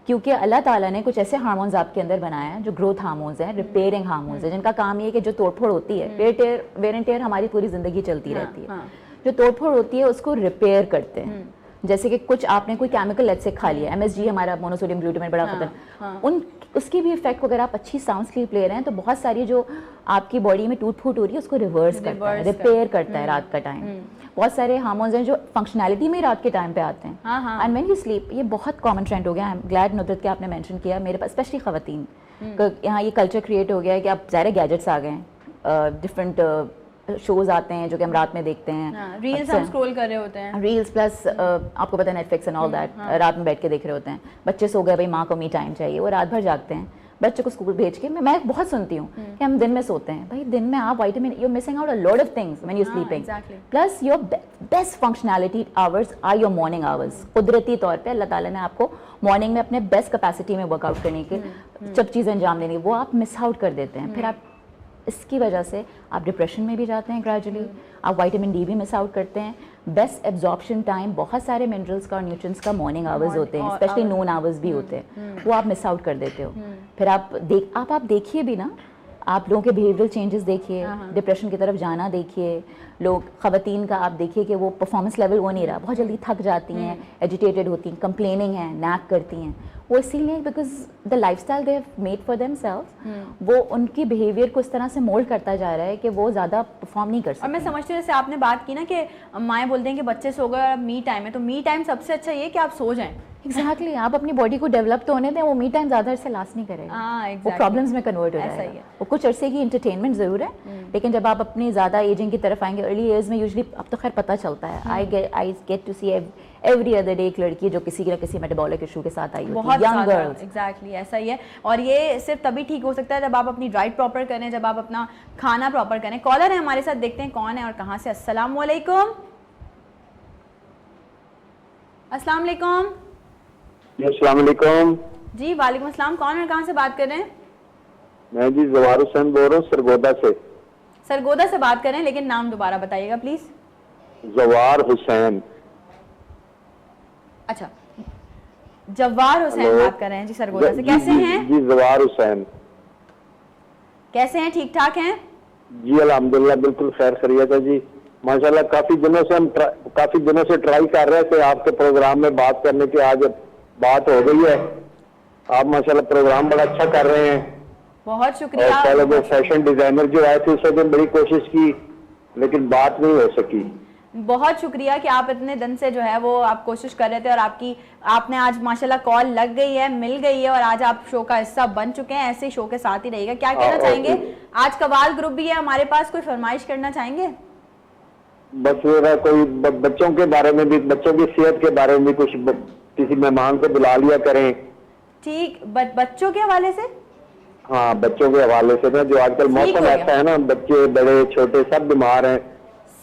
क्योंकि अल्लाह ताला ने कुछ ऐसे हार्मोन्स आपके अंदर बनाए हैं जो ग्रोथ हार्मोन्स हैं, रिपेयरिंग हार्मोन्स हैं, जिनका काम ये है कि जो तोड़फोड़ होती है, वेयर एंड टेयर हमारी पूरी ज़िंदगी चलती रहती है, जो तोड़फोड़ होती है उसको रिपेयर करते हैं। जैसे कि कुछ आपने कोई केमिकल लेट से खा लिया, MSG हमारा मोनोसोडियम ग्लूटामेट बड़ा खतरनाक, उसकी भी इफेक्ट, अगर आप अच्छी साउंड स्लीप ले रहे हैं तो बहुत सारी जो आपकी बॉडी में टूट फूट हो रही है उसको रिवर्स करता है, रिपेयर करता है रात का टाइम। बहुत सारे हार्मोन्स हैं जो फंक्शनैलिटी में रात के टाइम पे आते हैं, एंड व्हेन यू स्लीप, ये बहुत कॉमन ट्रेंड हो गया। आई एम ग्लैड नुदरत के आपने मेंशन किया, मेरे पास स्पेशली खवातीन यहाँ ये कल्चर क्रिएट हो गया है कि अब ज़ाहिर गैजेट्स आ गए हैं, डिफरेंट शोज आते हैं जो कि हम रात में देखते हैं, रील्स हम स्क्रॉल कर रहे होते हैं, रील्स प्लस आपको पता है नेटफ्लिक्स एंड ऑल दैट, रात में बैठ के देख रहे होते हैं। बच्चे सो गए, भाई माँ को मी टाइम चाहिए, वो रात भर जागते हैं, बच्चे को स्कूल भेज के। मैं बहुत सुनती हूँ कि हम दिन में सोते हैं, भाई दिन में आप vitamin, you are missing out a lot of things when you sleeping, plus your best functionality hours are your morning hours. कुदरती तौर पे अल्लाह ताला ने आपको मॉर्निंग में अपने बेस्ट कैपेसिटी में वर्कआउट करने की जब चीज़ें अंजाम देनी, वो आप मिस आउट कर देते हैं। फिर आप इसकी वजह से आप डिप्रेशन में भी जाते हैं ग्रेजुअली, आप विटामिन डी भी मिस आउट करते हैं। बेस्ट एब्जॉर्प्शन टाइम बहुत सारे मिनरल्स का और न्यूट्रिएंट्स का मॉर्निंग आवर्स होते हैं, स्पेशली नून आवर्स भी होते हैं, वो आप मिस आउट कर देते हो। फिर आप देखिए भी ना, आप लोगों के बिहेवियरल चेंजेस देखिए, डिप्रेशन की तरफ जाना देखिए, लोग खवातीन का आप देखिए कि वो परफॉर्मेंस लेवल वो नहीं रहा, बहुत जल्दी थक जाती हैं, एजिटेटेड होती हैं, कंप्लेनिंग हैं, नैक करती हैं, वो इसीलिए because the lifestyle they have made for themselves, वो उनकी बिहेवियर को इस तरह से मोल्ड करता जा रहा है कि वो ज़्यादा परफॉर्म नहीं कर सकते। और मैं समझती हूँ जैसे आपने बात की ना कि माएँ बोलते हैं कि बच्चे सो गए और मी टाइम है, तो मी टाइम सबसे अच्छा ये कि आप सो जाएं। एग्जैक्टली आप अपनी बॉडी को डेवलप तो होने दें, वो मी टाइम ज़्यादा अरसे लास्ट नहीं करेगा, वो प्रॉब्लम्स में कन्वर्ट हो जाएगा। वो कुछ अरसे की एंटरटेनमेंट ज़रूर है, लेकिन जब आप अपनी ज़्यादा एजिंग की तरफ आएंगे, अर्ली एज में यूजुअली, अब तो खैर पता चलता है, I get to see every other day एक लड़की जो किसी ना किसी मेटाबॉलिक इशू के साथ आई होती है, यंग गर्ल्स। एग्जैक्टली ऐसा ही है, और ये सिर्फ तभी ठीक हो सकता है जब आप अपनी डाइट प्रॉपर करें, जब आप अपना खाना प्रॉपर करें। कॉलर है हमारे साथ, देखते हैं कौन है और कहाँ से। अस्सलाम वालेकुम। अस्सलाम वालेकुम। अस्सलाम वालेकुम। जी वालेकुम अस्सलाम, कौन और कहाँ से बात कर रहे हैं? मैं जी जवार हुसैन बोल रहा हूँ सरगोदा से। सरगोदा से बात कर रहे हैं, लेकिन नाम दोबारा बताइएगा प्लीज। जवार हुसैन। अच्छा, जवार हुसैन हेलो। बात कर रहे हैं जी सरगोदा से। कैसे हैं? जी जवार हुसैन। कैसे हैं? ठीक ठाक हैं? जी अल्हम्दुलिल्लाह बिल्कुल खैर खैरियत है जी, माशाल्लाह। काफी दिनों से ट्राई कर रहे थे आपके प्रोग्राम में बात करने की, आज बात हो गई है। आप माशाल्लाह प्रोग्राम बड़ा अच्छा कर रहे हैं। बहुत और शुक्रिया। पहले जो फैशन डिजाइनर जो आए थे उससे भी बड़ी कोशिश की, लेकिन बात नहीं हो सकी। बहुत शुक्रिया कि आप इतने दिन से जो है वो आप कोशिश कर रहे थे और आपने आज माशाल्लाह कॉल लग गई है, मिल गई है और आज आप शो का हिस्सा बन चुके हैं। ऐसे शो के साथ ही रहिएगा। क्या कहना चाहेंगे? आज कवाल ग्रुप भी है हमारे पास, कोई फरमाइश करना चाहेंगे? बस मेरा कोई बच्चों के बारे में भी, बच्चों की सेहत के बारे में भी कुछ किसी मेहमान को बुला लिया करें। ठीक, बच्चों के हवाले से? हाँ, बच्चों के हवाले से ना, जो आजकल ठीक मौसम हो गया। ऐसा है ना, बच्चे बड़े छोटे सब बीमार हैं।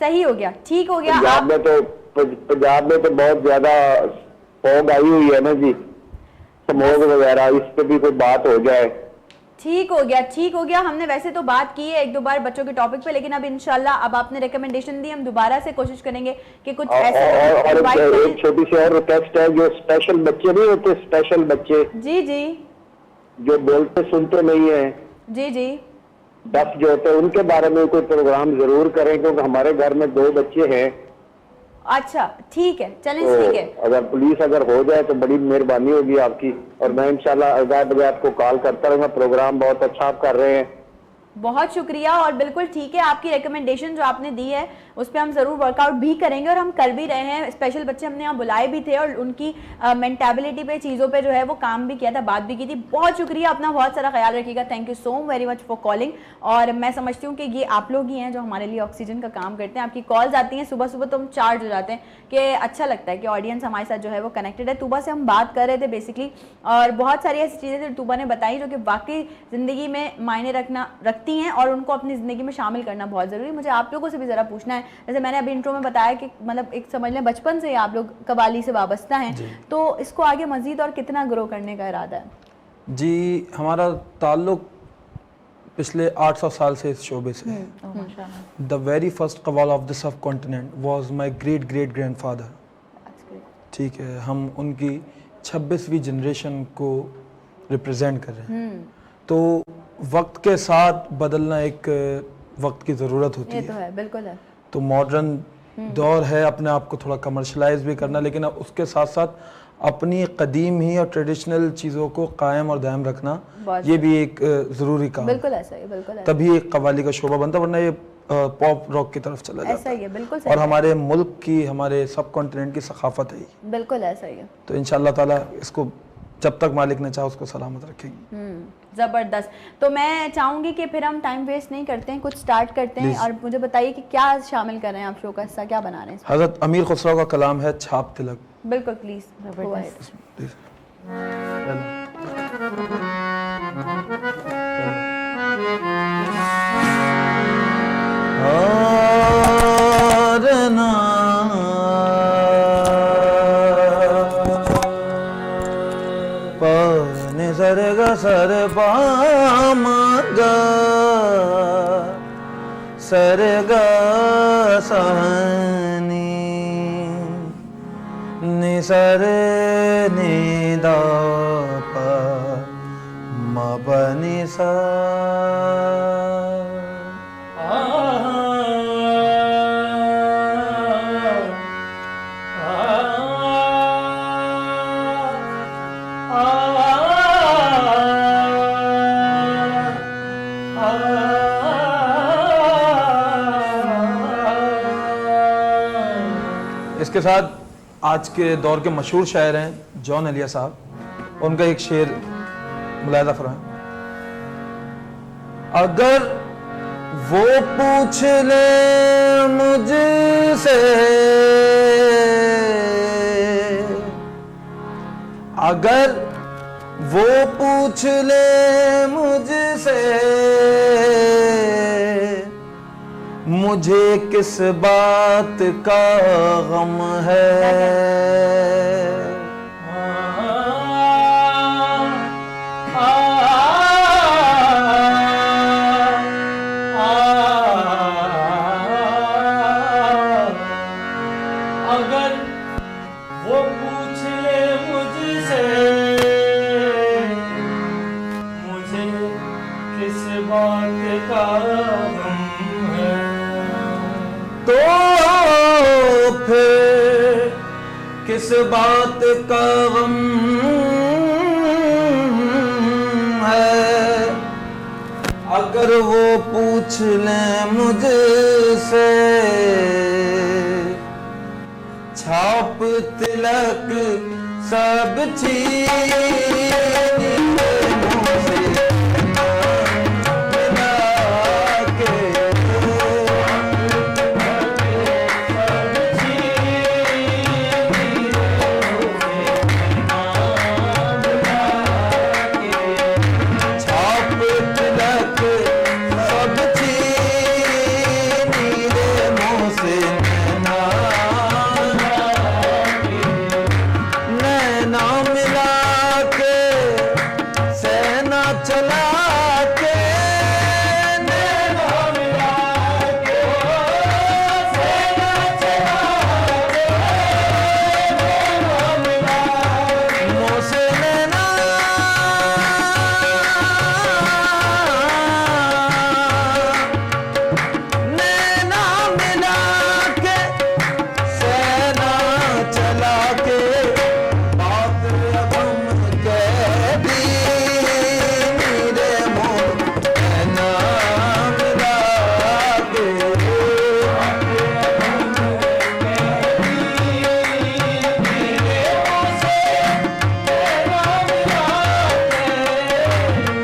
सही हो गया, ठीक हो गया। पंजाब में तो बहुत ज्यादा फॉग आई हुई है ना जी, स्मोक वगैरह, इस पे भी कोई बात हो जाए। ठीक हो गया, ठीक हो गया। हमने वैसे तो बात की है एक दो बार बच्चों के टॉपिक पे, लेकिन अब इंशाल्लाह अब आपने रिकमेंडेशन दी, हम दोबारा से कोशिश करेंगे कि कुछ ऐसा और invite करें। एक छोटी सी और रिक्वेस्ट है, जो स्पेशल बच्चे नहीं होते, स्पेशल बच्चे जी जी जो बोलते सुनते नहीं है, जी जी। डफ जो होते हैं, उनके बारे में कोई प्रोग्राम जरूर करें, क्योंकि हमारे घर में 2 बच्चे हैं। अच्छा ठीक है, चलें तो ठीक है। अगर पुलिस अगर हो जाए तो बड़ी मेहरबानी होगी आपकी, और मैं इंशाल्लाह अगले बगैर आपको कॉल करता रहूंगा। प्रोग्राम बहुत अच्छा आप कर रहे हैं। बहुत शुक्रिया। और बिल्कुल ठीक है, आपकी रिकमेंडेशन जो आपने दी है उस पर हम ज़रूर वर्कआउट भी करेंगे और हम कर भी रहे हैं। स्पेशल बच्चे हमने यहाँ बुलाए भी थे और उनकी मेंटेबिलिटी पे, चीज़ों पे जो है वो काम भी किया था, बात भी की थी। बहुत शुक्रिया, अपना बहुत सारा ख्याल रखिएगा। Thank you so very much for calling. और मैं समझती हूँ कि ये आप लोग ही हैं जो हमारे लिए ऑक्सीजन का काम करते हैं। आपकी कॉल्स आती हैं सुबह सुबह तो हम चार्ज हो जाते हैं कि अच्छा लगता है कि ऑडियंस हमारे साथ जो है वो कनेक्टेड है। तूबा से हम बात कर रहे थे बेसिकली, और बहुत सारी ऐसी चीज़ें जो तूबा ने बताई जो कि वाकई ज़िंदगी में मायने रखती हैं और उनको अपनी ज़िंदगी में शामिल करना बहुत ज़रूरी। मुझे आप लोगों से भी ज़रा पूछना है, जैसे मैंने अभी इंट्रो में बताया कि मतलब एक समझ लें बचपन से ही आप लोग कव्वाली से वाबस्ता हैं, तो इसको आगे मज़ीद और कितना ग्रो करने का इरादा है? जी, हमारा ताल्लुक पिछले 800 साल से इस शोबे से है। The very first qawwal of the subcontinent was my great great grandfather. ठीक है, हम उनकी 26वीं जनरेशन को रिप्रेजेंट कर रहे हैं। तो वक्त के साथ बदलना एक वक्त की ज़रूरत होती ये है। तो है, बिल्कुल है। तो मॉडर्न दौर है, अपने आप को थोड़ा कमर्शलाइज भी करना, लेकिन अब उसके साथ साथ अपनी कदीम ही और ट्रेडिशनल चीज़ों को कायम और दायम रखना, ये भी एक ज़रूरी काम है। बिल्कुल ऐसा ही, बिल्कुल ऐसा तभी एक कव्वाली का शोबा बनता, वरना ये पॉप रॉक की तरफ चला ऐसा जाता ही है। है, बिल्कुल सही और है। हमारे मुल्क की, हमारे सब कॉन्टिनेंट की सकाफत है ये। बिल्कुल ऐसा ही है। तो इंशाल्लाह ताला इसको जब तक मालिक ने चाहा उसको सलामत रखेंगे। ज़बरदस्त। तो मैं चाहूँगी कि फिर हम टाइम वेस्ट नहीं करते हैं, कुछ स्टार्ट करते हैं। और मुझे बताइए कि क्या शामिल कर रहे हैं आप शो का हिस्सा, क्या बना रहे हैं? हज़रत अमीर खुसरो का कलाम है छाप तिलक। बिल्कुल, प्लीज़। प्लीज। सर पाम सर सहनी निसर निदा मबनी सा इसके साथ आज के दौर के मशहूर शायर हैं जॉन एलिया साहब, उनका एक शेर मुलाहिजा फरमाएं। अगर वो पूछ ले मुझसे, अगर वो पूछ ले मुझसे मुझे किस बात का गम है, अगर वो पूछ ले मुझसे मुझे किस बात का गम है, तो फिर किस बात का गम है, अगर वो पूछ ले मुझसे छाप तिलक सब चीज मुझसे मिला के, छाप तिलक सब चीज मुझसे नैना मिला के सेना चला के, नैना मिला के सेना चला के, नैना मिला मुझसे नैना नैना मिला के सेना चला के, बात अगम कह दी मेरे मोह नैना मिला के,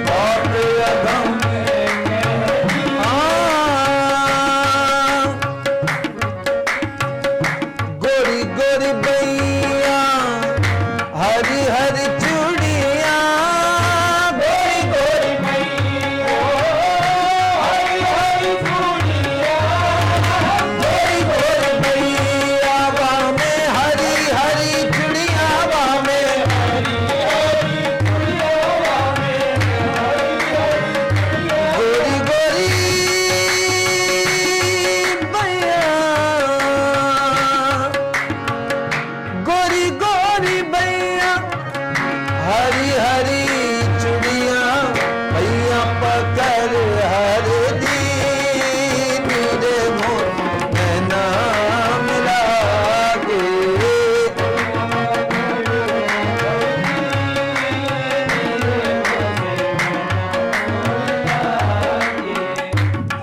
बात अगम गोरी गोरी बैया हरी हरी चूड़िया, गोरी गोरी बैया हरी हरी चूड़िया, गोरी गोरी बैया बामे हरी हरी चूड़िया, बामे हरी हरी चूड़िया, बामे गोरी गोरी बैया, गोरी गोरी बैया हरी हरी चूड़िया, भैया पकड़ हर दी मेरे मोह नैना मिला के,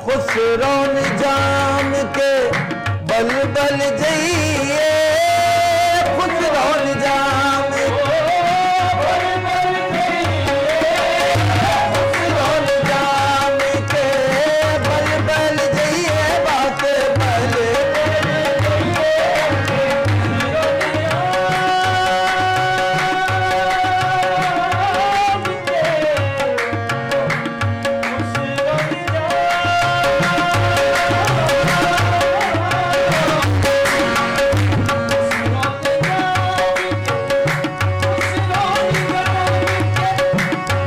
खुसरो निजाम के बल बल जइए, खुसरो निजाम के बल बल जइए, खुसरो निजाम के बल बल जइए, बात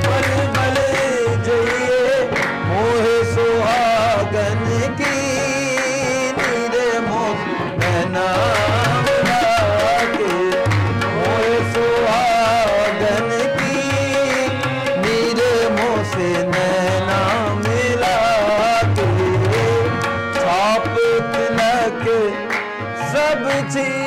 बल बल बल जइए मोहे सुहागन की नीरे मोह नैना मिला के, मोहे सुहागन की नीरे मोह से नैना मिला के, छाप तिलक सब चीज।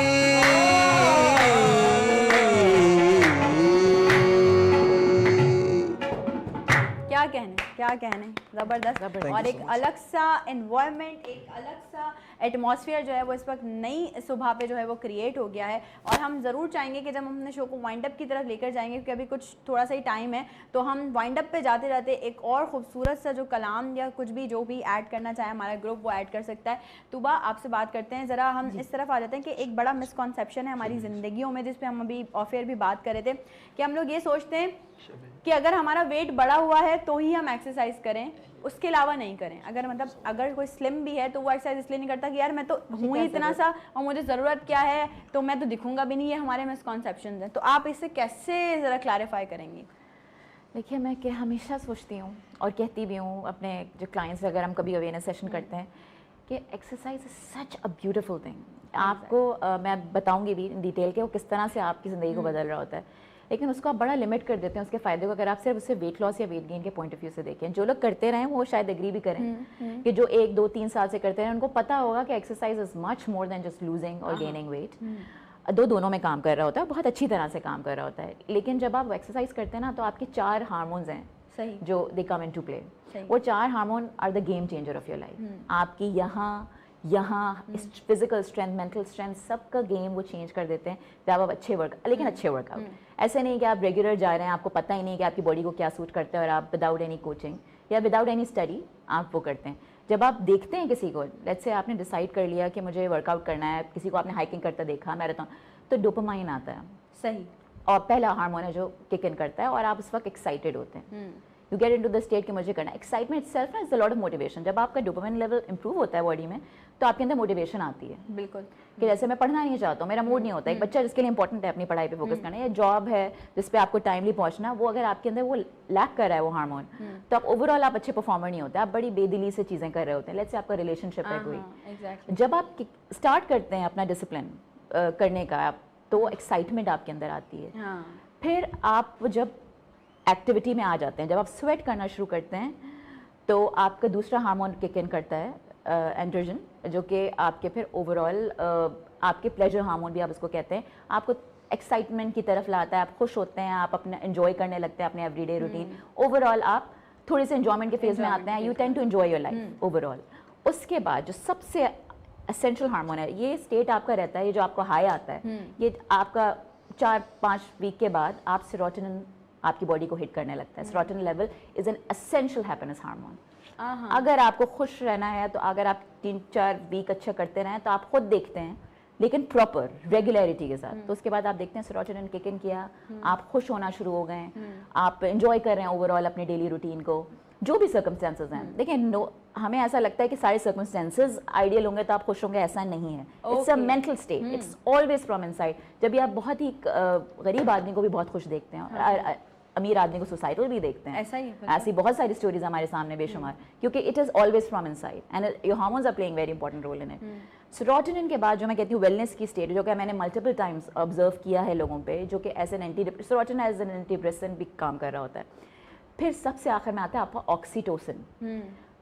क्या कहने ज़बरदस्त। और एक अलग सा एनवायरनमेंट, एक अलग सा एटमॉस्फेयर जो है वो इस वक्त नई सुबह पे जो है वो क्रिएट हो गया है। और हम ज़रूर चाहेंगे कि जब हम अपने शो को वाइंड अप की तरफ लेकर जाएंगे, क्योंकि अभी कुछ थोड़ा सा ही टाइम है, तो हम वाइंड अप पे जाते जाते एक और खूबसूरत सा जो कलाम या कुछ भी जो भी ऐड करना चाहे हमारा ग्रुप वो ऐड कर सकता है। तुबा आपसे बात करते हैं, ज़रा हम इस तरफ आ जाते हैं कि एक बड़ा मिसकॉन्सेप्शन है हमारी ज़िंदगियों में, जिस पे हम अभी ऑफ एयर भी बात कर रहे थे, कि हम लोग ये सोचते हैं कि अगर हमारा वेट बढ़ा हुआ है तो ही हम एक्सरसाइज करें, उसके अलावा नहीं करें। अगर मतलब अगर कोई स्लिम भी है तो वो एक्सरसाइज इसलिए नहीं करता कि यार मैं तो हूँ ही इतना सा और मुझे ज़रूरत क्या है, तो मैं तो दिखूंगा भी नहीं। ये हमारे मिसकॉन्सेप्शंस हैं, तो आप इसे कैसे ज़रा क्लैरिफाई करेंगी? देखिए, मैं क्या हमेशा सोचती हूँ और कहती भी हूँ अपने जो क्लाइंट्स, अगर हम कभी अवेयरनेस सेशन करते हैं, कि exercise is such a beautiful thing. आपको मैं बताऊंगी भी इन डिटेल के वो किस तरह से आपकी ज़िंदगी को बदल रहा होता है, लेकिन उसको आप बड़ा लिमिट कर देते हैं उसके फ़ायदे को। अगर आप सिर्फ उससे वेट लॉस या वेट गेन के पॉइंट ऑफ व्यू से देखें, जो लोग करते रहे वो शायद एग्री भी करें कि जो 1, 2, 3 साल से करते रहे उनको पता होगा कि exercise is much more than just losing और गेनिंग वेट। दोनों में काम कर रहा होता है, बहुत अच्छी तरह से काम कर रहा होता है। लेकिन जब आप एक्सरसाइज करते हैं ना तो आपके 4 हार्मोन्स हैं सही जो दे कम इन टू प्ले। वो 4 hormone are the game changer of your life. आपकी यहाँ फिजिकल स्ट्रेंथ, मेंटल स्ट्रेंथ, सबका गेम वो चेंज कर देते हैं जब आप अच्छे वर्कआउट। ऐसे नहीं कि आप रेगुलर जा रहे हैं, आपको पता ही नहीं कि आपकी बॉडी को क्या सूट करता है और आप विदाउट एनी कोचिंग या विदाउट एनी स्टडी आप वो करते हैं। जब आप देखते हैं किसी को, लेट्स से आपने डिसाइड कर लिया कि मुझे वर्कआउट करना है, किसी को आपने हाइकिंग करता देखा, मैराथन, तो डोपामाइन आता है सही, और पहला हार्मोन है जो किक इन करता है और आप उस वक्त एक्साइटेड होते हैं। You get into the state कि मुझे करना है। Excitement itself is a lot of motivation. जब आपका डोपामाइन लेवल इंप्रूव होता है बॉडी में तो आपके अंदर मोटिवेशन आती है बिल्कुल, कि जैसे मैं पढ़ना नहीं चाहता हूँ, मेरा मूड नहीं होता। एक बच्चा जिसके लिए इंपॉर्टेंट है अपनी पढ़ाई पे फोकस करना, या जॉब है जिस पे आपको टाइमली पहुंचना, वो अगर आपके अंदर वो लैक कर रहा है वो हार्मोन, तो आप ओवरऑल आप अच्छे परफॉर्मर नहीं होते, आप बड़ी बेदिली से चीज़ें कर रहे होते हैं। लेट्स से आपका रिलेशनशिप है कोई, एग्जैक्टली, जब आप स्टार्ट करते हैं अपना डिसिप्लिन करने का तो एक्साइटमेंट आपके अंदर आती है। हाँ, फिर आप जब एक्टिविटी में आ जाते हैं, जब आप स्वेट करना शुरू करते हैं तो आपका दूसरा हार्मोन किक इन करता है, एंड्रोजन, जो कि आपके फिर ओवरऑल आपके प्लेजर हार्मोन भी आप उसको कहते हैं, आपको एक्साइटमेंट की तरफ लाता है, आप खुश होते हैं, आप अपना एंजॉय करने लगते हैं अपने एवरीडे रूटीन। ओवरऑल आप थोड़े से एंजॉयमेंट के फेज में आते हैं, you tend to enjoy your life overall. उसके बाद जो सबसे एसेंशियल हार्मोन है, ये स्टेट आपका रहता है, ये जो आपको हाई आता है, ये आपका 4-5 वीक के बाद आप सेरोटोनिन आपकी बॉडी को हिट करने लगता है। Serotonin level is an essential happiness hormone. अगर आपको खुश रहना है तो अगर आप 3-4 वीक अच्छा करते रहें तो आप खुद देखते हैं, लेकिन प्रॉपर रेगुलरिटी के साथ, तो उसके बाद आप देखते हैं सेरोटोनिन किक इन किया, आप खुश होना शुरू हो गए, आप एंजॉय कर रहे हैं ओवरऑल अपने डेली रूटीन को, जो भी सर्कमस्टेंसेज हैं। देखिए हमें ऐसा लगता है कि सारे सर्कमस्टेंसेज आइडियल होंगे तो आप खुश होंगे, ऐसा नहीं है। It's a mental state, it's always from inside. जब भी आप बहुत ही गरीब आदमी को भी बहुत खुश देखते हैं और अमीर आदमी को सुसाइडल भी देखते हैं, ऐसा ही, ऐसी बहुत सारी स्टोरीज हमारे सामने बेशुमार, क्योंकि it is always from inside and your hormones are playing very important role in it. Serotonin के बाद जो मैं कहती हूँ वेलनेस की स्टेट, जो कि मैंने मल्टीपल टाइम्स ऑब्जर्व किया है लोगों पे, जो कि as an serotonin as an antidepressant भी काम कर रहा होता है। फिर सबसे आखिर में आता है आपका ऑक्सीटोसिन,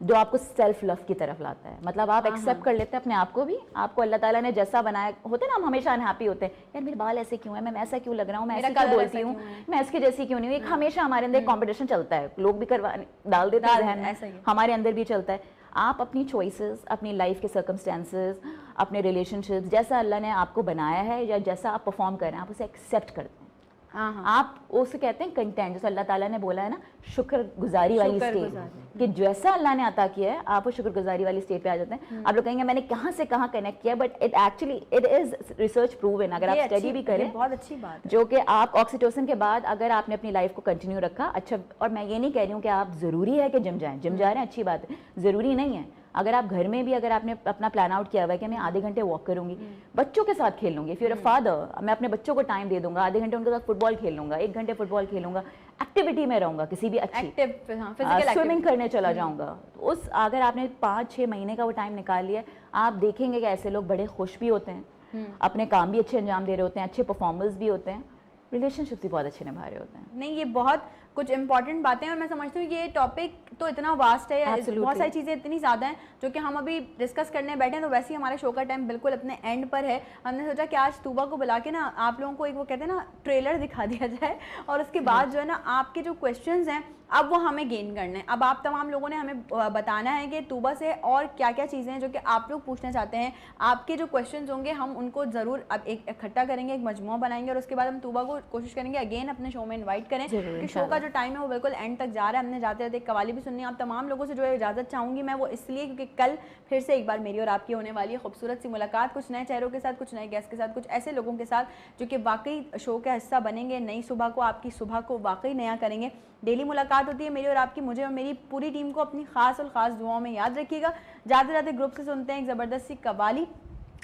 जो आपको सेल्फ लव की तरफ लाता है। मतलब आप एक्सेप्ट कर लेते हैं अपने आप को भी, आपको अल्लाह ताला ने जैसा बनाया होता है ना, हम हमेशा अनहैप्पी होते हैं, यार मेरे बाल ऐसे क्यों है, मैं ऐसा क्यों लग रहा हूँ, मैं ऐसे क्यों बोलती हूँ, मैं इसके जैसी क्यों नहीं हूँ। एक हमेशा हमारे अंदर कंपटीशन चलता है, लोग भी डाल देते हैं ज़हन में, हमारे अंदर भी चलता है। आप अपनी चॉइसेस, अपनी लाइफ के सर्कमस्टेंसेस, अपने रिलेशनशिप्स, जैसा अल्लाह ने आपको बनाया है या जैसा आप परफॉर्म कर रहे हैं, आप उसे एक्सेप्ट करते हैं। आप उसे कहते हैं कंटेंट, जैसे अल्लाह ताला ने बोला है ना, शुक्रगुजारी वाली स्टेट, कि जैसा अल्लाह ने अता किया है आप वो शुक्रगुजारी वाली स्टेट पे आ जाते हैं। आप लोग कहेंगे मैंने कहाँ से कहाँ कनेक्ट किया, but it actually it is research proven. अगर आप स्टडी भी करें, बहुत अच्छी बात है, जो कि आप ऑक्सीटोसिन के बाद अगर आपने अपनी लाइफ को कंटिन्यू रखा, अच्छा, और मैं ये नहीं कह रही हूँ कि आप ज़रूरी है कि जिम जाएं, जिम जा रहे हैं अच्छी बात है, ज़रूरी नहीं है। अगर आप घर में भी अगर आपने अपना प्लान आउट किया हुआ है कि मैं आधे घंटे वॉक करूंगी, बच्चों के साथ खेल लूंगी, if you are a father, मैं अपने बच्चों को टाइम दे दूंगा, आधे घंटे उनके साथ फुटबॉल खेल लूंगा, 1 घंटे फुटबॉल खेलूंगा, एक्टिविटी में रहूंगा, किसी भी अच्छी स्विमिंग करने चला जाऊंगा। उस अगर आपने 5-6 महीने का वो टाइम निकाल लिया, आप देखेंगे कि ऐसे लोग बड़े खुश भी होते हैं, अपने काम भी अच्छे अंजाम दे रहे होते हैं, अच्छे परफॉर्मर्स भी होते हैं, रिलेशनशिप भी बहुत अच्छे निभा रहे होते हैं। नहीं, ये बहुत कुछ इंपॉर्टेंट बातें हैं और मैं समझती हूँ ये टॉपिक तो इतना वास्ट है, बहुत सारी चीज़ें इतनी ज़्यादा हैं जो कि हम अभी डिस्कस करने बैठे हैं। तो वैसे ही हमारे शो का टाइम बिल्कुल अपने एंड पर है। हमने सोचा कि आज तूबा को बुला के ना आप लोगों को एक वो कहते हैं ना ट्रेलर दिखा दिया जाए, और उसके बाद जो है ना आपके जो क्वेश्चंस हैं अब वो हमें गेन करने हैं। अब आप तमाम लोगों ने हमें बताना है कि तूबा से और क्या क्या चीज़ें हैं जो कि आप लोग पूछना चाहते हैं। आपके जो क्वेश्चंस होंगे हम उनको ज़रूर अब एक इकट्ठा करेंगे, एक मजमुआ बनाएंगे, और उसके बाद हम तूबा को कोशिश करेंगे अगेन अपने शो में इन्वाइट करें, क्योंकि शो का जो टाइम है वो बिल्कुल एंड तक जा रहा है। हमने जाते जाते कवाली भी सुननी है। आप तमाम लोगों से जो है इजाज़त चाहूँगी मैं, वो इसलिए क्योंकि कल फिर से एक बार मेरी और आपकी होने वाली है खूबसूरत सी मुलाकात, कुछ नए चेहरों के साथ, कुछ नए गेस्ट के साथ, कुछ ऐसे लोगों के साथ जो कि वाकई शो का हिस्सा बनेंगे, नई सुबह को, आपकी सुबह को वाकई नया करेंगे। डेली मुलाकात होती है मेरी और आपकी, मुझे और मेरी पूरी टीम को अपनी खास और ख़ास दुआओं में याद रखिएगा। जाते जाते ग्रुप से सुनते हैं एक ज़बरदस्त सी कवाली।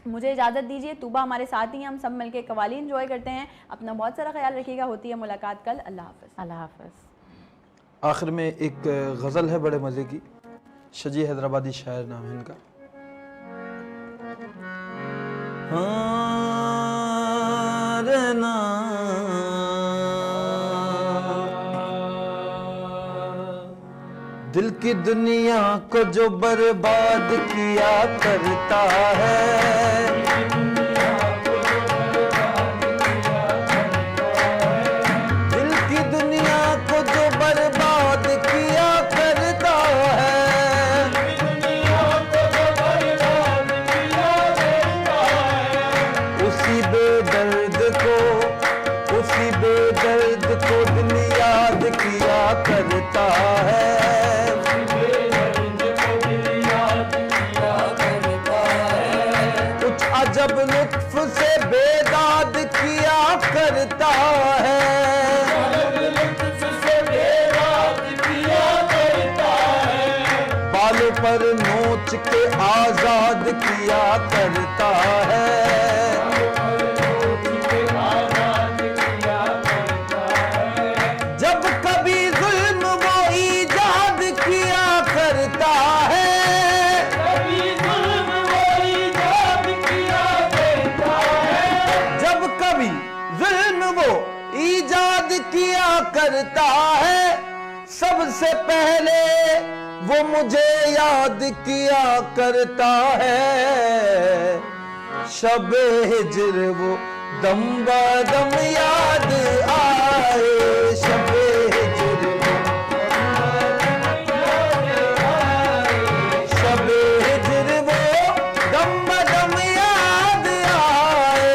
मुझे इजाज़त दीजिए, तूबा हमारे साथ ही हैं, हम सब मिलके कवाली एंजॉय करते हैं। अपना बहुत सारा ख्याल रखिएगा। होती है मुलाकात कल। अल्लाह हाफ़िज़। अल्लाह हाफ़िज़। आखिर में एक गज़ल है बड़े मज़े की, शजी हैदराबादी शायर नाम है इनका। हाँ रहना। दिल की दुनिया को जो बर्बाद किया करता है, दिल की दुनिया को जो बर्बाद किया करता है, उसी बेदर्द को दिल याद किया करता है। कुछ अजब लुत्फ से बेदाद किया करता है, बालों पर नोच के आजाद किया करता है। जब कभी जुल्म वो ईजाद किया करता है, जब कभी जुल्म वो ईजाद किया करता है, सबसे पहले वो मुझे याद किया करता है। शबे हिज्र वो दम बदम याद आए, शबे हिज्र शबे हिज्र वो दम बदम याद आए,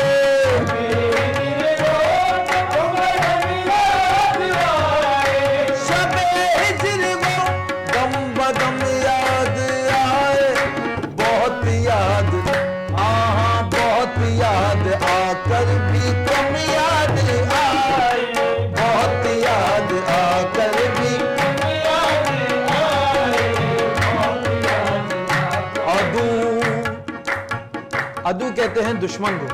शबे हिज्र वो दम बदम याद आए। बहुत याद, हाँ बहुत याद आकर भी कम याद आए, बहुत याद आकर भी अदू कहते हैं दुश्मन को,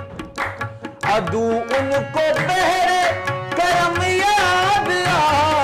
अदू उनको पहरे करम याद आए।